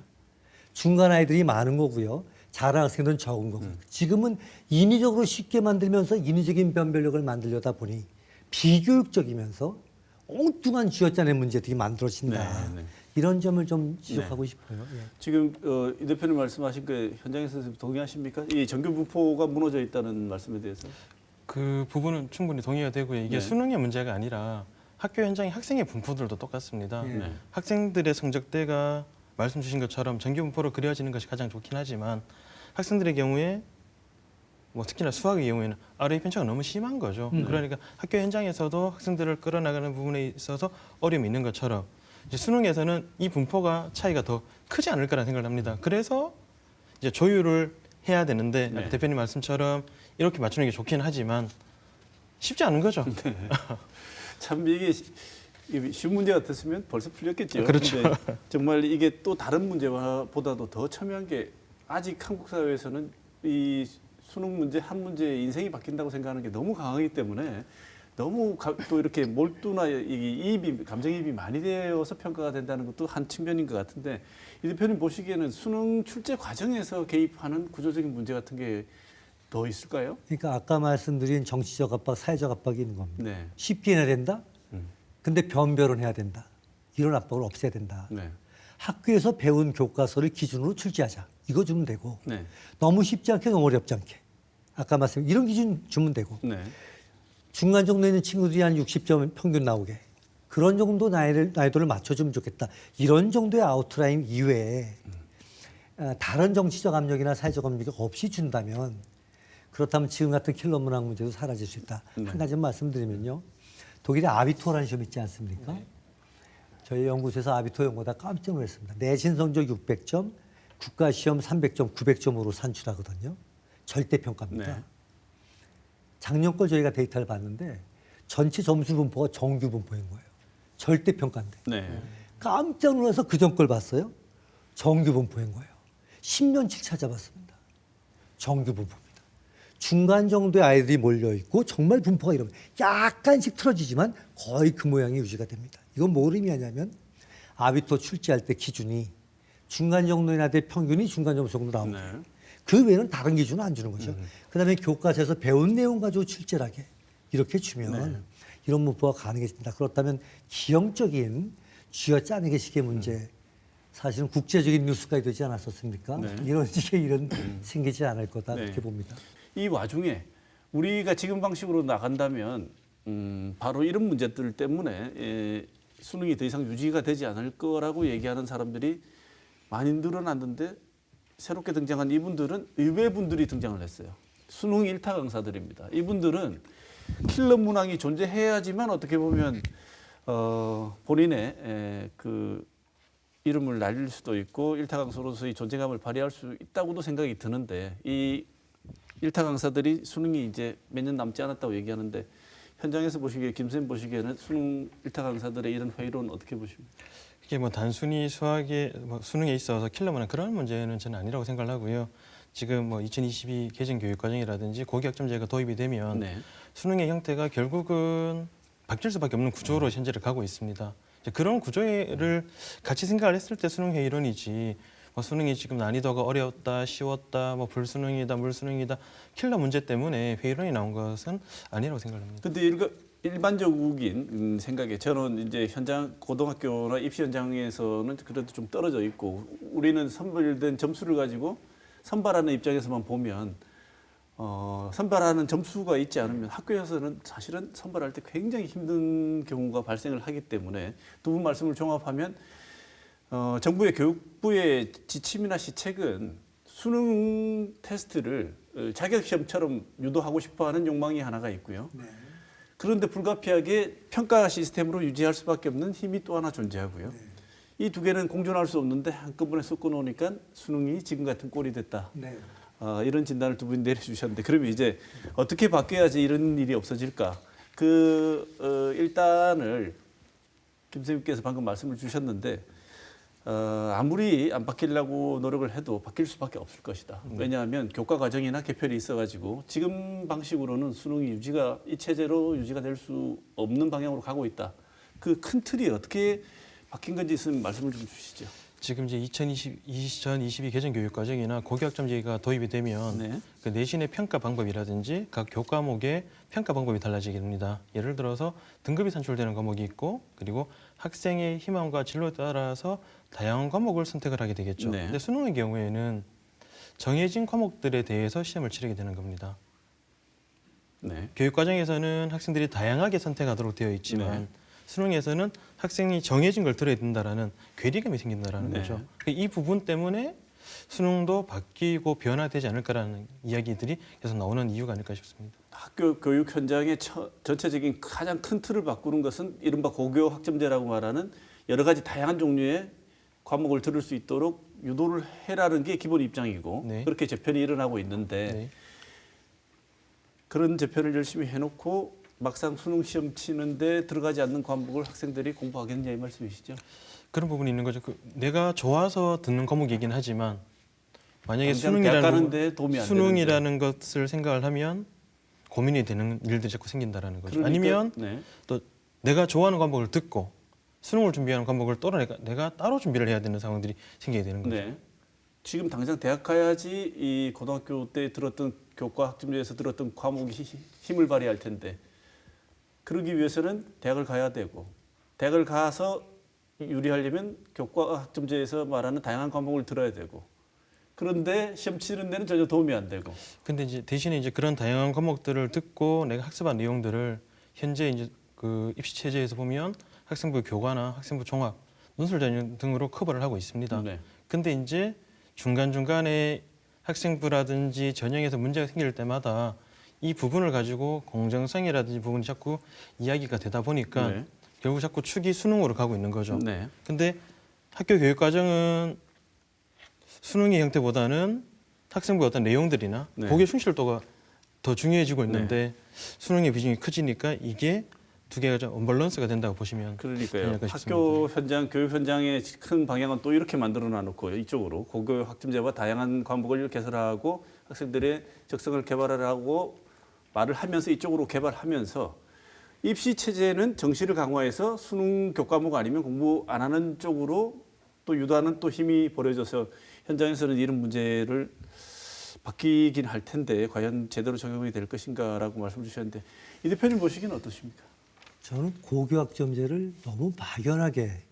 중간 아이들이 많은 거고요. 잘하는 학생들은 적은 거고. 지금은 인위적으로 쉽게 만들면서 인위적인 변별력을 만들려다 보니 비교육적이면서 엉뚱한 쥐어짜낸 문제들이 만들어진다. 네, 네. 이런 점을 좀 지적하고 싶어요. 예. 지금 이 대표님 말씀하신 그 현장에서 동의하십니까? 이 정규 분포가 무너져 있다는 말씀에 대해서. 그 부분은 충분히 동의가 되고요. 이게 네. 수능의 문제가 아니라 학교 현장의 학생의 분포들도 똑같습니다. 네. 학생들의 성적대가 말씀 주신 것처럼 정규 분포로 그려지는 것이 가장 좋긴 하지만 학생들의 경우에 뭐 특히나 수학의 경우에는 RA 편차가 너무 심한 거죠. 그러니까 학교 현장에서도 학생들을 끌어나가는 부분에 있어서 어려움이 있는 것처럼 이제 수능에서는 이 분포가 차이가 더 크지 않을 거라는 생각을 합니다. 그래서 이제 조율을 해야 되는데 네. 대표님 말씀처럼 이렇게 맞추는 게 좋긴 하지만 쉽지 않은 거죠. 참 이게 쉬운 문제 같았으면 벌써 풀렸겠죠. 그렇죠. 근데 정말 이게 또 다른 문제보다도 더 첨예한 게 아직 한국 사회에서는 이 수능 문제 한 문제에 인생이 바뀐다고 생각하는 게 너무 강하기 때문에 너무 또 이렇게 몰두나 이입이 감정이입이 많이 되어서 평가가 된다는 것도 한 측면인 것 같은데 이 대표님 보시기에는 수능 출제 과정에서 개입하는 구조적인 문제 같은 게 더 있을까요? 그러니까 아까 말씀드린 정치적 압박, 사회적 압박이 있는 겁니다. 네. 쉽게 해야 된다. 근데 변별은 해야 된다. 이런 압박을 없애야 된다. 네. 학교에서 배운 교과서를 기준으로 출제하자. 이거 주면 되고 네. 너무 쉽지 않게 너무 어렵지 않게. 아까 말씀 이런 기준 주면 되고 네. 중간 정도에 있는 친구들이 한 60점 평균 나오게 그런 정도 난이도를 맞춰주면 좋겠다. 이런 정도의 아웃라인 이외에 다른 정치적 압력이나 사회적 압력이 없이 준다면 그렇다면 지금 같은 킬러 문항 문제도 사라질 수 있다. 한 가지 말씀드리면요. 독일에 아비투어라는 시험 있지 않습니까? 저희 연구소에서 아비투어 연구다 깜짝 놀랐습니다. 내신 성적 600점, 국가시험 300점, 900점으로 산출하거든요. 절대평가입니다. 네. 작년 걸 저희가 데이터를 봤는데 전체 점수 분포가 정규 분포인 거예요. 절대평가인데. 네. 깜짝 놀라서 그전 걸 봤어요. 정규 분포인 거예요. 10년치 찾아봤습니다. 정규 분포입니다. 중간 정도의 아이들이 몰려있고 정말 분포가 이러면 약간씩 틀어지지만 거의 그 모양이 유지가 됩니다. 이건 뭘 의미하냐면 아비투어 출제할 때 기준이 중간 정도의 아이들 평균이 중간 점수 정도 나오고 네. 그 외에는 다른 기준은 안 주는 거죠. 그다음에 교과서에서 배운 내용 가지고 출제하게 이렇게 주면 이런 문법가 가능해진다. 그렇다면 기형적인 쥐어짜내기 식의 문제 사실은 국제적인 뉴스가 되지 않았었습니까? 네. 이런 식의 일은 생기지 않을 거다 네. 이렇게 봅니다. 이 와중에 우리가 지금 방식으로 나간다면 바로 이런 문제들 때문에 수능이 더 이상 유지가 되지 않을 거라고 얘기하는 사람들이 많이 늘어났는데 새롭게 등장한 이분들은 의외 분들이 등장을 했어요. 수능 일타 강사들입니다. 이분들은 킬러 문항이 존재해야지만 어떻게 보면 본인의 그 이름을 날릴 수도 있고 일타 강사로서의 존재감을 발휘할 수 있다고도 생각이 드는데 이 일타 강사들이 수능이 이제 몇 년 남지 않았다고 얘기하는데 현장에서 보시기에 김 선생님 보시기에는 수능 일타 강사들의 이런 회의론은 어떻게 보십니까? 이게 뭐 단순히 수능에 있어서 킬러만한 그런 문제는 저는 아니라고 생각을 하고요. 지금 뭐 2022 개정 교육 과정이라든지 고교학점제가 도입이 되면 네. 수능의 형태가 결국은 바뀔 수밖에 없는 구조로 현재를 가고 있습니다. 이제 그런 구조를 같이 생각을 했을 때 수능 회의론이지 뭐 수능이 지금 난이도가 어려웠다, 쉬웠다, 뭐 불수능이다, 물수능이다 킬러 문제 때문에 회의론이 나온 것은 아니라고 생각합니다. 근데 일반적인 생각에 저는 이제 현장 고등학교나 입시 현장에서는 그래도 좀 떨어져 있고 우리는 선별된 점수를 가지고 선발하는 입장에서만 보면 선발하는 점수가 있지 않으면 학교에서는 사실은 선발할 때 굉장히 힘든 경우가 발생을 하기 때문에 두 분 말씀을 종합하면 정부의 교육부의 지침이나 시책은 수능 테스트를 자격시험처럼 유도하고 싶어하는 욕망이 하나가 있고요. 네. 그런데 불가피하게 평가 시스템으로 유지할 수밖에 없는 힘이 또 하나 존재하고요. 네. 이 두 개는 공존할 수 없는데 한꺼번에 섞어 놓으니까 수능이 지금 같은 꼴이 됐다. 네. 이런 진단을 두 분이 내려주셨는데 그러면 이제 어떻게 바뀌어야지 이런 일이 없어질까? 일단을 김 선생님께서 방금 말씀을 주셨는데 아무리 안 바뀌려고 노력을 해도 바뀔 수밖에 없을 것이다. 왜냐하면 교과 과정이나 개편이 있어가지고 지금 방식으로는 수능이 이 체제로 유지가 될 수 없는 방향으로 가고 있다. 그 큰 틀이 어떻게 바뀐 건지 있으면 말씀을 좀 주시죠. 지금 이제 2022 개정 교육 과정이나 고교학점제가 도입이 되면 네. 그 내신의 평가 방법이라든지 각 교과목의 평가 방법이 달라지게 됩니다. 예를 들어서 등급이 산출되는 과목이 있고 그리고 학생의 희망과 진로에 따라서 다양한 과목을 선택을 하게 되겠죠. 네. 근데 수능의 경우에는 정해진 과목들에 대해서 시험을 치르게 되는 겁니다. 네. 교육 과정에서는 학생들이 다양하게 선택하도록 되어 있지만 네. 수능에서는 학생이 정해진 걸 들어야 된다라는 괴리감이 생긴다라는 네. 거죠. 이 부분 때문에 수능도 바뀌고 변화되지 않을까라는 이야기들이 계속 나오는 이유가 아닐까 싶습니다. 학교 교육 현장의 전체적인 가장 큰 틀을 바꾸는 것은 이른바 고교 학점제라고 말하는 여러 가지 다양한 종류의 과목을 들을 수 있도록 유도를 해라는 게 기본 입장이고 네. 그렇게 재편이 일어나고 있는데 네. 그런 재편을 열심히 해놓고 막상 수능 시험 치는데 들어가지 않는 과목을 학생들이 공부하겠냐 이 말씀이시죠? 그런 부분이 있는 거죠. 내가 좋아서 듣는 과목이긴 하지만 만약에 당장 대학 가는데 도움이 안 수능이라는 것을 생각을 하면 고민이 되는 일들이 자꾸 생긴다라는 거죠. 그러니까, 아니면 네. 또 내가 좋아하는 과목을 듣고 수능을 준비하는 과목을 또 내가 따로 준비를 해야 되는 상황들이 생기게 되는 거죠. 네. 지금 당장 대학 가야지 이 고등학교 때 들었던 교과 학점제에서 들었던 과목이 힘을 발휘할 텐데 그러기 위해서는 대학을 가야 되고 대학을 가서 유리하려면 교과 학점제에서 말하는 다양한 과목을 들어야 되고 그런데 시험 치는 데는 전혀 도움이 안 되고 근데 이제 대신에 이제 그런 다양한 과목들을 듣고 내가 학습한 내용들을 현재 이제 그 입시 체제에서 보면 학생부 교과나 학생부 종합, 논술 전형 등으로 커버를 하고 있습니다. 네. 근데 이제 중간중간에 학생부라든지 전형에서 문제가 생길 때마다 이 부분을 가지고 공정성이라든지 부분이 자꾸 이야기가 되다 보니까 네. 결국 자꾸 축이 수능으로 가고 있는 거죠. 네. 근데 학교 교육 과정은 수능의 형태보다는 학생부의 어떤 내용들이나 네. 고교 충실도가 더 중요해지고 있는데 수능의 비중이 커지니까 이게 두 개가 좀 언밸런스가 된다고 보시면 그러니까요. 되지 않을까 학교 현장, 교육 현장의 큰 방향은 또 이렇게 만들어 놔놓고 이쪽으로 고교 학점제와 다양한 과목을 개설하고 학생들의 적성을 개발하라고 말을 하면서 이쪽으로 개발하면서 입시 체제는 정시를 강화해서 수능 교과목 아니면 공부 안 하는 쪽으로 또 유도하는 또 힘이 벌어져서 현장에서는 이런 문제를 바뀌긴 할 텐데 과연 제대로 적용이 될 것인가라고 말씀 주셨는데 이 대표님 보시기는 어떠십니까? 저는 고교학점제를 너무 막연하게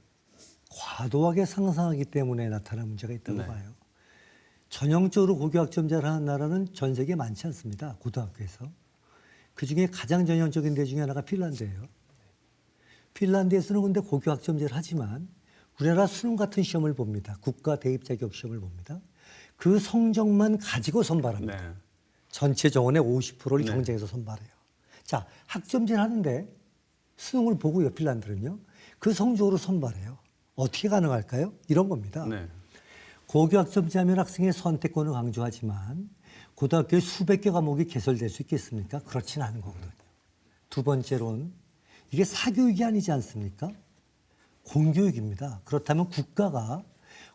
과도하게 상상하기 때문에 나타난 문제가 있다고 네. 봐요. 전형적으로 고교학점제를 하는 나라는 전 세계에 많지 않습니다. 고등학교에서. 그중에 가장 전형적인 데 중에 하나가 핀란드예요. 핀란드에서는 근데 고교학점제를 하지만 우리나라 수능 같은 시험을 봅니다. 국가 대입 자격 시험을 봅니다. 그 성적만 가지고 선발합니다. 네. 전체 정원의 50%를 네. 경쟁해서 선발해요. 자, 학점제를 하는데 수능을 보고요, 핀란드는요. 그 성적으로 선발해요. 어떻게 가능할까요? 이런 겁니다. 네. 고교학점제하면 학생의 선택권을 강조하지만 고등학교에 수백 개 과목이 개설될 수 있겠습니까? 그렇지는 않은 거거든요. 두 번째로는 이게 사교육이 아니지 않습니까? 공교육입니다. 그렇다면 국가가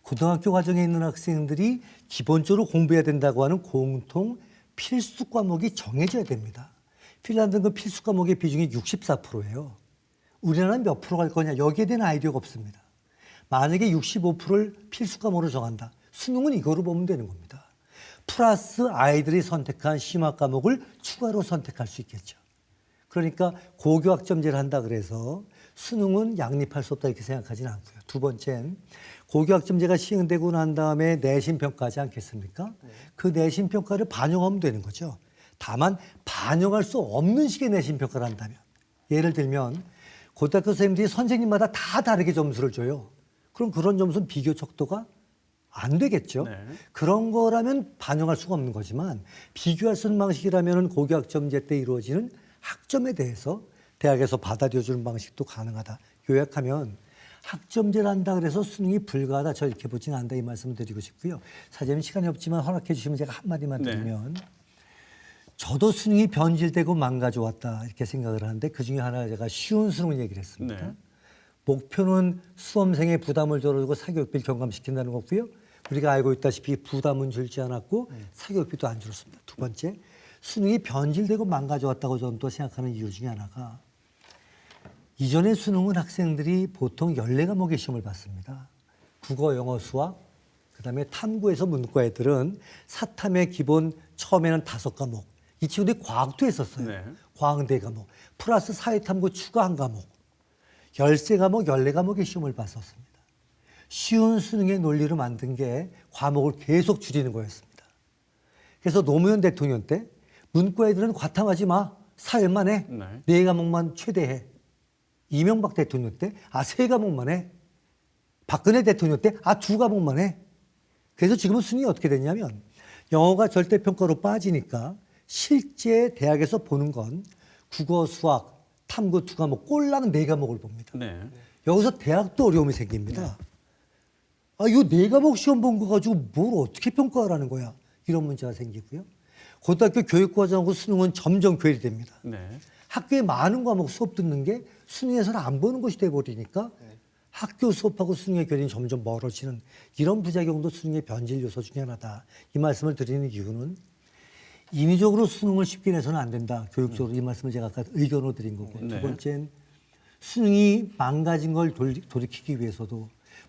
고등학교 과정에 있는 학생들이 기본적으로 공부해야 된다고 하는 공통 필수 과목이 정해져야 됩니다. 핀란드는 그 필수 과목의 비중이 64%예요. 우리나라는 몇 프로 갈 거냐 여기에 대한 아이디어가 없습니다. 만약에 65%를 필수 과목으로 정한다. 수능은 이거로 보면 되는 겁니다. 플러스 아이들이 선택한 심화 과목을 추가로 선택할 수 있겠죠. 그러니까 고교학점제를 한다 그래서 수능은 양립할 수 없다 이렇게 생각하지는 않고요. 두 번째는 고교학점제가 시행되고 난 다음에 내신평가하지 않겠습니까? 그 내신평가를 반영하면 되는 거죠. 다만 반영할 수 없는 식의 내신평가를 한다면 예를 들면 고등학교 선생님들이 선생님마다 다 다르게 점수를 줘요. 그럼 그런 점수는 비교 척도가 안 되겠죠. 네. 그런 거라면 반영할 수가 없는 거지만 비교할 수 있는 방식이라면 고교학점제 때 이루어지는 학점에 대해서 대학에서 받아들여주는 방식도 가능하다. 요약하면 학점제를 한다 그래서 수능이 불가하다. 저 이렇게 보지는 않는다. 이 말씀을 드리고 싶고요. 사장님 시간이 없지만 허락해 주시면 제가 한마디만 네. 드리면 저도 수능이 변질되고 망가져 왔다 이렇게 생각을 하는데 그중에 하나 제가 쉬운 수능 얘기를 했습니다. 네. 목표는 수험생의 부담을 덜어주고 사교육비를 경감시킨다는 거고요. 우리가 알고 있다시피 부담은 줄지 않았고 사교육비도 안 줄었습니다. 두 번째, 수능이 변질되고 망가져 왔다고 저는 또 생각하는 이유 중에 하나가 이전에 수능은 학생들이 보통 14과목의 시험을 봤습니다. 국어, 영어, 수학, 그다음에 탐구에서 문과 애들은 사탐의 기본 처음에는 5과목. 이 친구들이 과학도 했었어요. 네. 과학 4과목. 플러스 사회탐구 추가 1과목. 13과목, 14과목의 시험을 봤었습니다. 쉬운 수능의 논리로 만든 게 과목을 계속 줄이는 거였습니다. 그래서 노무현 대통령 때 문과 애들은 과탐하지 마. 사회만 해. 네. 4과목만 최대해. 이명박 대통령 때 3과목만 해. 박근혜 대통령 때 2과목만 해. 그래서 지금은 수능이 어떻게 됐냐면 영어가 절대평가로 빠지니까 실제 대학에서 보는 건 국어, 수학, 탐구 2과목, 꼴랑 4과목을 봅니다. 네. 여기서 대학도 어려움이 생깁니다. 아, 이 4과목 시험 본 거 가지고 뭘 어떻게 평가하라는 거야. 이런 문제가 생기고요. 고등학교 교육과정하고 수능은 점점 괴리됩니다. 네. 학교에 많은 과목 수업 듣는 게 수능에서는 안 보는 것이 돼버리니까 학교 수업하고 수능의 괴리는 점점 멀어지는 이런 부작용도 수능의 변질 요소 중에 하나다. 이 말씀을 드리는 이유는 인위적으로 수능을 쉽게 내서는 안 된다. 교육적으로 이 말씀을 제가 아까 의견으로 드린 거고. 네. 두 번째는 수능이 망가진 걸 돌이키기 위해서도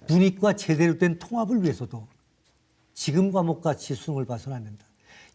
문이과 제대로 된 통합을 위해서도 지금 과목같이 수능을 봐서는 안 된다.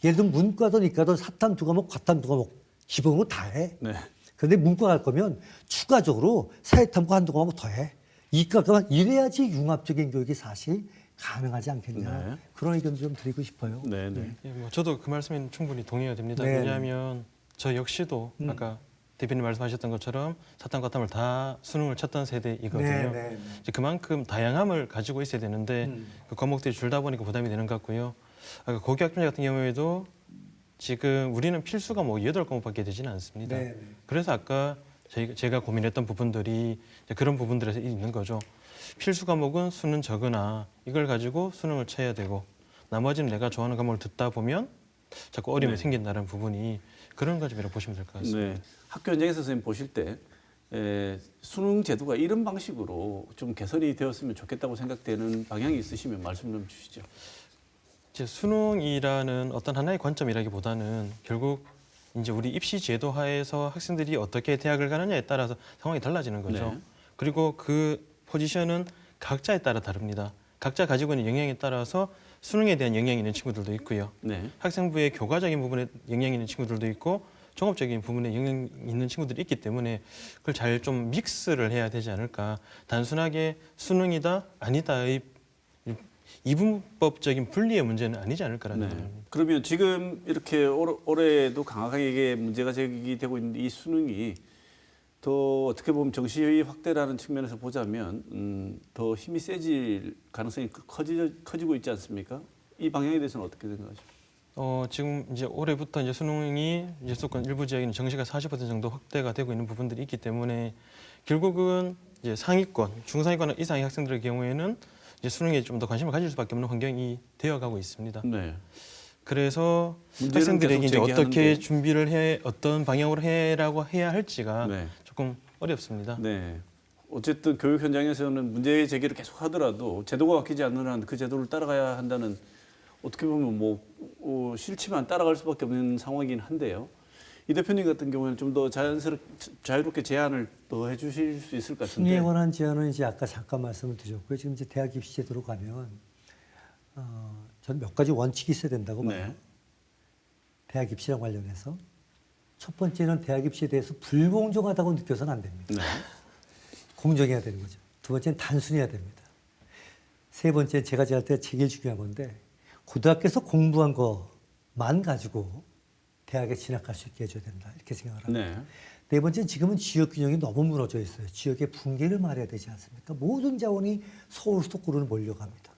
예를 들면 문과든 이과든 사탐 2과목, 과탐 2과목 기본으로 다 해. 네. 그런데 문과 갈 거면 추가적으로 사회탐구 1-2과목 더 해. 이과만 이래야지 융합적인 교육이 사실 가능하지 않겠냐. 네. 그런 의견도 좀 드리고 싶어요. 네. 네. 예, 뭐 저도 그 말씀에는 충분히 동의가 됩니다. 네. 왜냐하면 저 역시도 아까 대표님 말씀하셨던 것처럼 사탐, 과탐을 다 수능을 쳤던 세대이거든요. 이제 그만큼 다양함을 가지고 있어야 되는데 그 과목들이 줄다 보니까 부담이 되는 것 같고요. 아까 고교학점제 같은 경우에도 지금 우리는 필수 과목 8과목밖에 되지는 않습니다. 네. 그래서 아까 제가 고민했던 부분들이 이제 그런 부분들에서 있는 거죠. 필수 과목은 수는 적으나 이걸 가지고 수능을 쳐야 되고 나머지는 내가 좋아하는 과목을 듣다 보면 자꾸 어려움이 생긴다는 부분이 그런 과점이라고 보시면 될 것 같습니다. 네. 학교 현장에서 선생님 보실 때 수능 제도가 이런 방식으로 좀 개선이 되었으면 좋겠다고 생각되는 방향이 있으시면 말씀 좀 주시죠. 이제 수능이라는 어떤 하나의 관점이라기보다는 결국 이제 우리 입시 제도 하에서 학생들이 어떻게 대학을 가느냐에 따라서 상황이 달라지는 거죠. 네. 그리고 그 포지션은 각자에 따라 다릅니다. 각자 가지고 있는 영향에 따라서 수능에 대한 영향이 있는 친구들도 있고요. 네. 학생부의 교과적인 부분에 영향이 있는 친구들도 있고 종합적인 부분에 영향이 있는 친구들이 있기 때문에 그걸 잘 좀 믹스를 해야 되지 않을까. 단순하게 수능이다 아니다의 이분법적인 분리의 문제는 아니지 않을까라는 네. 생각입니다. 그러면 지금 이렇게 올해도 강하게 이게 문제가 제기되고 있는 이 수능이 더 어떻게 보면 정시 확대라는 측면에서 보자면 더 힘이 세질 가능성이 커지고 있지 않습니까? 이 방향에 대해서는 어떻게 생각하십니까? 지금 이제 올해부터 이제 수능이 이제 수도권 일부 지역에는 정시가 40% 정도 확대가 되고 있는 부분들이 있기 때문에 결국은 이제 상위권, 중상위권 이상의 학생들의 경우에는 이제 수능에 좀 더 관심을 가질 수밖에 없는 환경이 되어가고 있습니다. 네. 그래서 문제는 학생들에게 계속 이제 어떻게 제기하는데. 준비를 해, 어떤 방향으로 해라고 해야 할지가 네. 조금 어렵습니다. 네. 어쨌든 교육 현장에서는 문제 제기를 계속 하더라도 제도가 바뀌지 않는 한 그 제도를 따라가야 한다는 어떻게 보면 뭐 싫지만 따라갈 수밖에 없는 상황이긴 한데요. 이 대표님 같은 경우에는 좀 더 자유롭게 제안을 더 해주실 수 있을 것 같은데. 수능에 관한 제안은 이제 아까 잠깐 말씀을 드렸고요. 지금 이제 대학 입시 제도로 가면 저는 몇 가지 원칙이 있어야 된다고 봐요. 네. 대학 입시랑 관련해서 첫 번째는 대학 입시에 대해서 불공정하다고 느껴서는 안 됩니다. 네. 공정해야 되는 거죠. 두 번째는 단순해야 됩니다. 세 번째 제가 제할 때 제일 중요한 건데 고등학교에서 공부한 것만 가지고 대학에 진학할 수 있게 해줘야 된다 이렇게 생각을 합니다. 네. 네 번째는 지금은 지역 균형이 너무 무너져 있어요. 지역의 붕괴를 말해야 되지 않습니까? 모든 자원이 서울 수도권으로 몰려갑니다.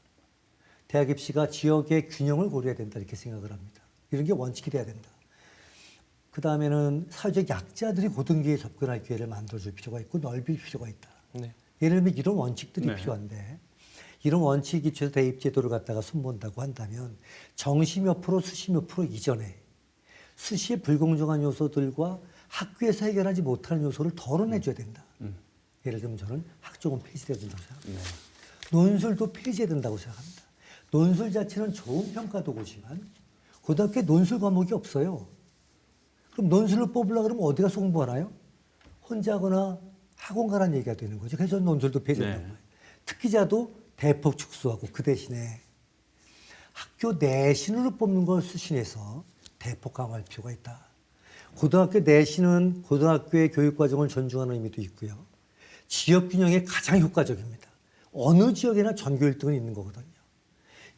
대학 입시가 지역의 균형을 고려해야 된다 이렇게 생각을 합니다. 이런 게 원칙이 돼야 된다. 그 다음에는 사회적 약자들이 고등기에 접근할 기회를 만들어줄 필요가 있고 넓힐 필요가 있다. 네. 예를 들면 이런 원칙들이 네. 필요한데 이런 원칙 기초에서 대입 제도를 갖다가 손본다고 한다면 정시 몇 프로, 수시 몇 프로 이전에 수시의 불공정한 요소들과 학교에서 해결하지 못하는 요소를 덜어내줘야 된다. 예를 들면 저는 학종은 폐지돼야 된다고 생각합니다. 논술도 폐지해야 된다고 생각합니다. 논술 자체는 좋은 평가 도구지만 고등학교에 논술 과목이 없어요. 그럼 논술을 뽑으려고 그러면 어디 가서 공부하나요? 혼자 하거나 학원 가라는 얘기가 되는 거죠. 그래서 논술도 폐지한다고 네. 해요. 특기자도 대폭 축소하고 그 대신에 학교 내신으로 뽑는 걸 수신해서 대폭 강화할 필요가 있다. 고등학교 내신은 고등학교의 교육과정을 존중하는 의미도 있고요. 지역 균형에 가장 효과적입니다. 어느 지역에나 전교 1등은 있는 거거든요.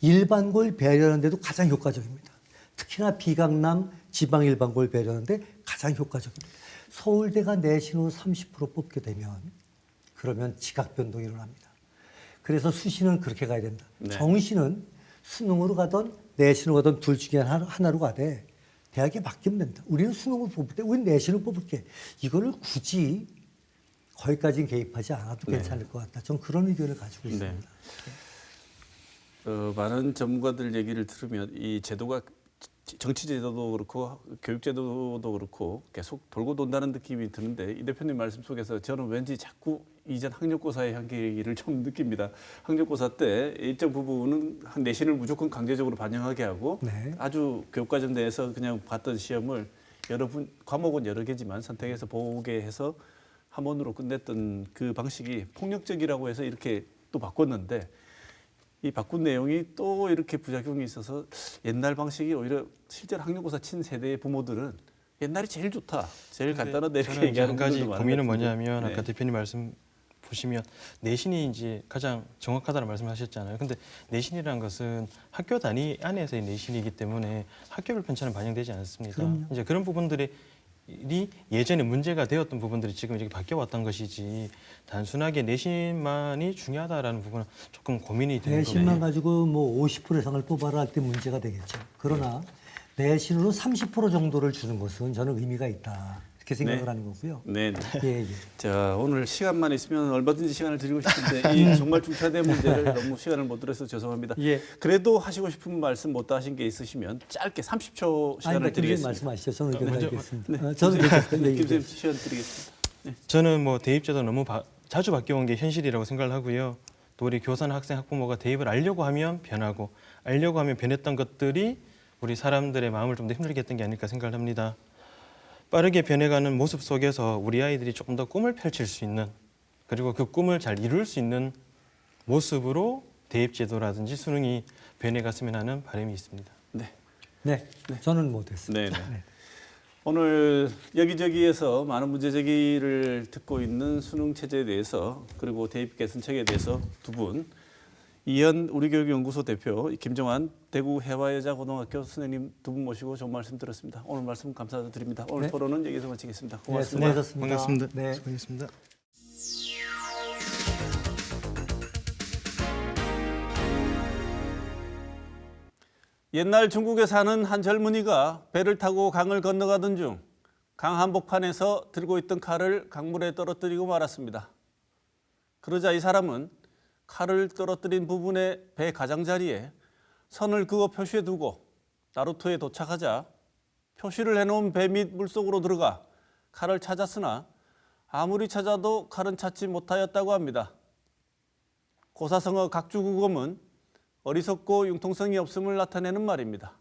일반고를 배려하는 데도 가장 효과적입니다. 특히나 비강남 지방 일반고를 배려하는 데 가장 효과적입니다. 서울대가 내신으로 30% 뽑게 되면 그러면 지각 변동이 일어납니다. 그래서 수시는 그렇게 가야 된다. 네. 정시는 수능으로 가던 내신으로 가던 둘 중에 하나로 가되 대학에 맡기면 된다. 우리는 수능을 뽑을 때 우리는 내신을 뽑을게. 이거를 굳이 거기까지는 개입하지 않아도 네. 괜찮을 것 같다. 저는 그런 의견을 가지고 있습니다. 많은 전문가들 얘기를 들으면 이 제도가 정치 제도도 그렇고 교육 제도도 그렇고 계속 돌고 돈다는 느낌이 드는데 이 대표님 말씀 속에서 저는 왠지 자꾸 이전 학력고사의 향기를 좀 느낍니다. 학력고사 때 일정 부분은 내신을 무조건 강제적으로 반영하게 하고 네. 아주 교육과정 내에서 그냥 봤던 시험을 과목은 여러 개지만 선택해서 보게 해서 함원으로 끝냈던 그 방식이 폭력적이라고 해서 이렇게 또 바꿨는데 이 바꾼 내용이 또 이렇게 부작용이 있어서 옛날 방식이 오히려 실제로 학력고사 친 세대의 부모들은 옛날이 제일 좋다, 제일 간단하다 이렇게 저는 얘기하는 한 가지 분들도 많은 고민은 것 같은데. 뭐냐면 네. 아까 대표님 말씀 보시면 내신이 이제 가장 정확하다는 말씀하셨잖아요. 근데 내신이라는 것은 학교 단위 안에서의 내신이기 때문에 학교별 편차는 반영되지 않습니다. 그럼요. 이제 그런 부분들이 예전에 문제가 되었던 부분들이 지금 이렇게 바뀌어 왔던 것이지 단순하게 내신만이 중요하다라는 부분은 조금 고민이 되는 내신만 겁니다. 가지고 뭐 50% 이상을 뽑아라 할 때 문제가 되겠죠. 그러나 내신으로 30% 정도를 주는 것은 저는 의미가 있다. 이렇게 생각을 네. 하는 거고요. 네. 네. 예, 예. 자, 오늘 시간만 있으면 얼마든지 시간을 드리고 싶은데 이 정말 중차대한 문제를 너무 시간을 못 들여서 죄송합니다. 예. 그래도 하시고 싶은 말씀 못 하신 게 있으시면 짧게 30초 시간을 아니, 드리겠습니다. 말씀하시죠. 저는 의견을 먼저- 알겠습니다. 저는 괜찮습니다. 예, 김 예. 선생님 시간 드리겠습니다. 저는 뭐 대입제도 너무 자주 바뀌어온 게 현실이라고 생각을 하고요. 또 우리 교사나 학생, 학부모가 대입을 알려고 하면 변하고 알려고 하면 변했던 것들이 우리 사람들의 마음을 좀 더 힘들게 했던 게 아닐까 생각을 합니다. 빠르게 변해가는 모습 속에서 우리 아이들이 조금 더 꿈을 펼칠 수 있는 그리고 그 꿈을 잘 이룰 수 있는 모습으로 대입제도라든지 수능이 변해갔으면 하는 바람이 있습니다. 네. 네, 저는 못했습니다. 네. 네. 오늘 여기저기에서 많은 문제 제기를 듣고 있는 수능 체제에 대해서 그리고 대입 개선책에 대해서 두 분 이현 우리교육연구소 대표 김정환 대구 해화여자고등학교 선생님 두 분 모시고 좋은 말씀 들었습니다. 오늘 말씀 감사드립니다. 오늘 네. 토론은 여기서 마치겠습니다. 네, 고맙습니다. 수고하셨습니다. 반갑습니다. 네. 수고하셨습니다. 옛날 중국에 사는 한 젊은이가 배를 타고 강을 건너가던 중 강 한복판에서 들고 있던 칼을 강물에 떨어뜨리고 말았습니다. 그러자 이 사람은 칼을 떨어뜨린 부분의 배 가장자리에 선을 그어 표시해 두고 나루토에 도착하자 표시를 해놓은 배 밑 물속으로 들어가 칼을 찾았으나 아무리 찾아도 칼은 찾지 못하였다고 합니다. 고사성어 각주구검은 어리석고 융통성이 없음을 나타내는 말입니다.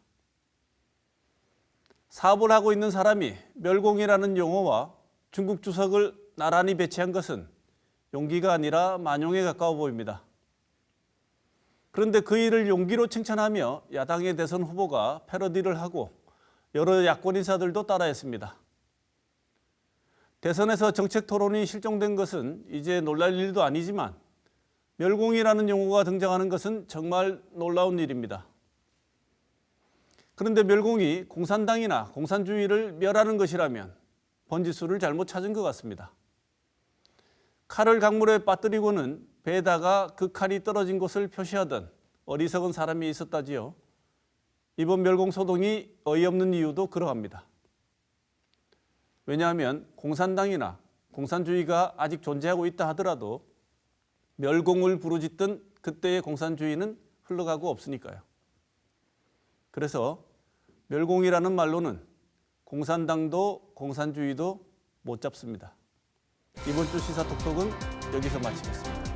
사업을 하고 있는 사람이 멸공이라는 용어와 중국 주석을 나란히 배치한 것은 용기가 아니라 만용에 가까워 보입니다. 그런데 그 일을 용기로 칭찬하며 야당의 대선 후보가 패러디를 하고 여러 야권 인사들도 따라했습니다. 대선에서 정책 토론이 실종된 것은 이제 놀랄 일도 아니지만 멸공이라는 용어가 등장하는 것은 정말 놀라운 일입니다. 그런데 멸공이 공산당이나 공산주의를 멸하는 것이라면 번지수를 잘못 찾은 것 같습니다. 칼을 강물에 빠뜨리고는 배에다가 그 칼이 떨어진 곳을 표시하던 어리석은 사람이 있었다지요. 이번 멸공소동이 어이없는 이유도 그러합니다. 왜냐하면 공산당이나 공산주의가 아직 존재하고 있다 하더라도 멸공을 부르짖던 그때의 공산주의는 흘러가고 없으니까요. 그래서 멸공이라는 말로는 공산당도 공산주의도 못 잡습니다. 이번 주 시사톡톡은 여기서 마치겠습니다.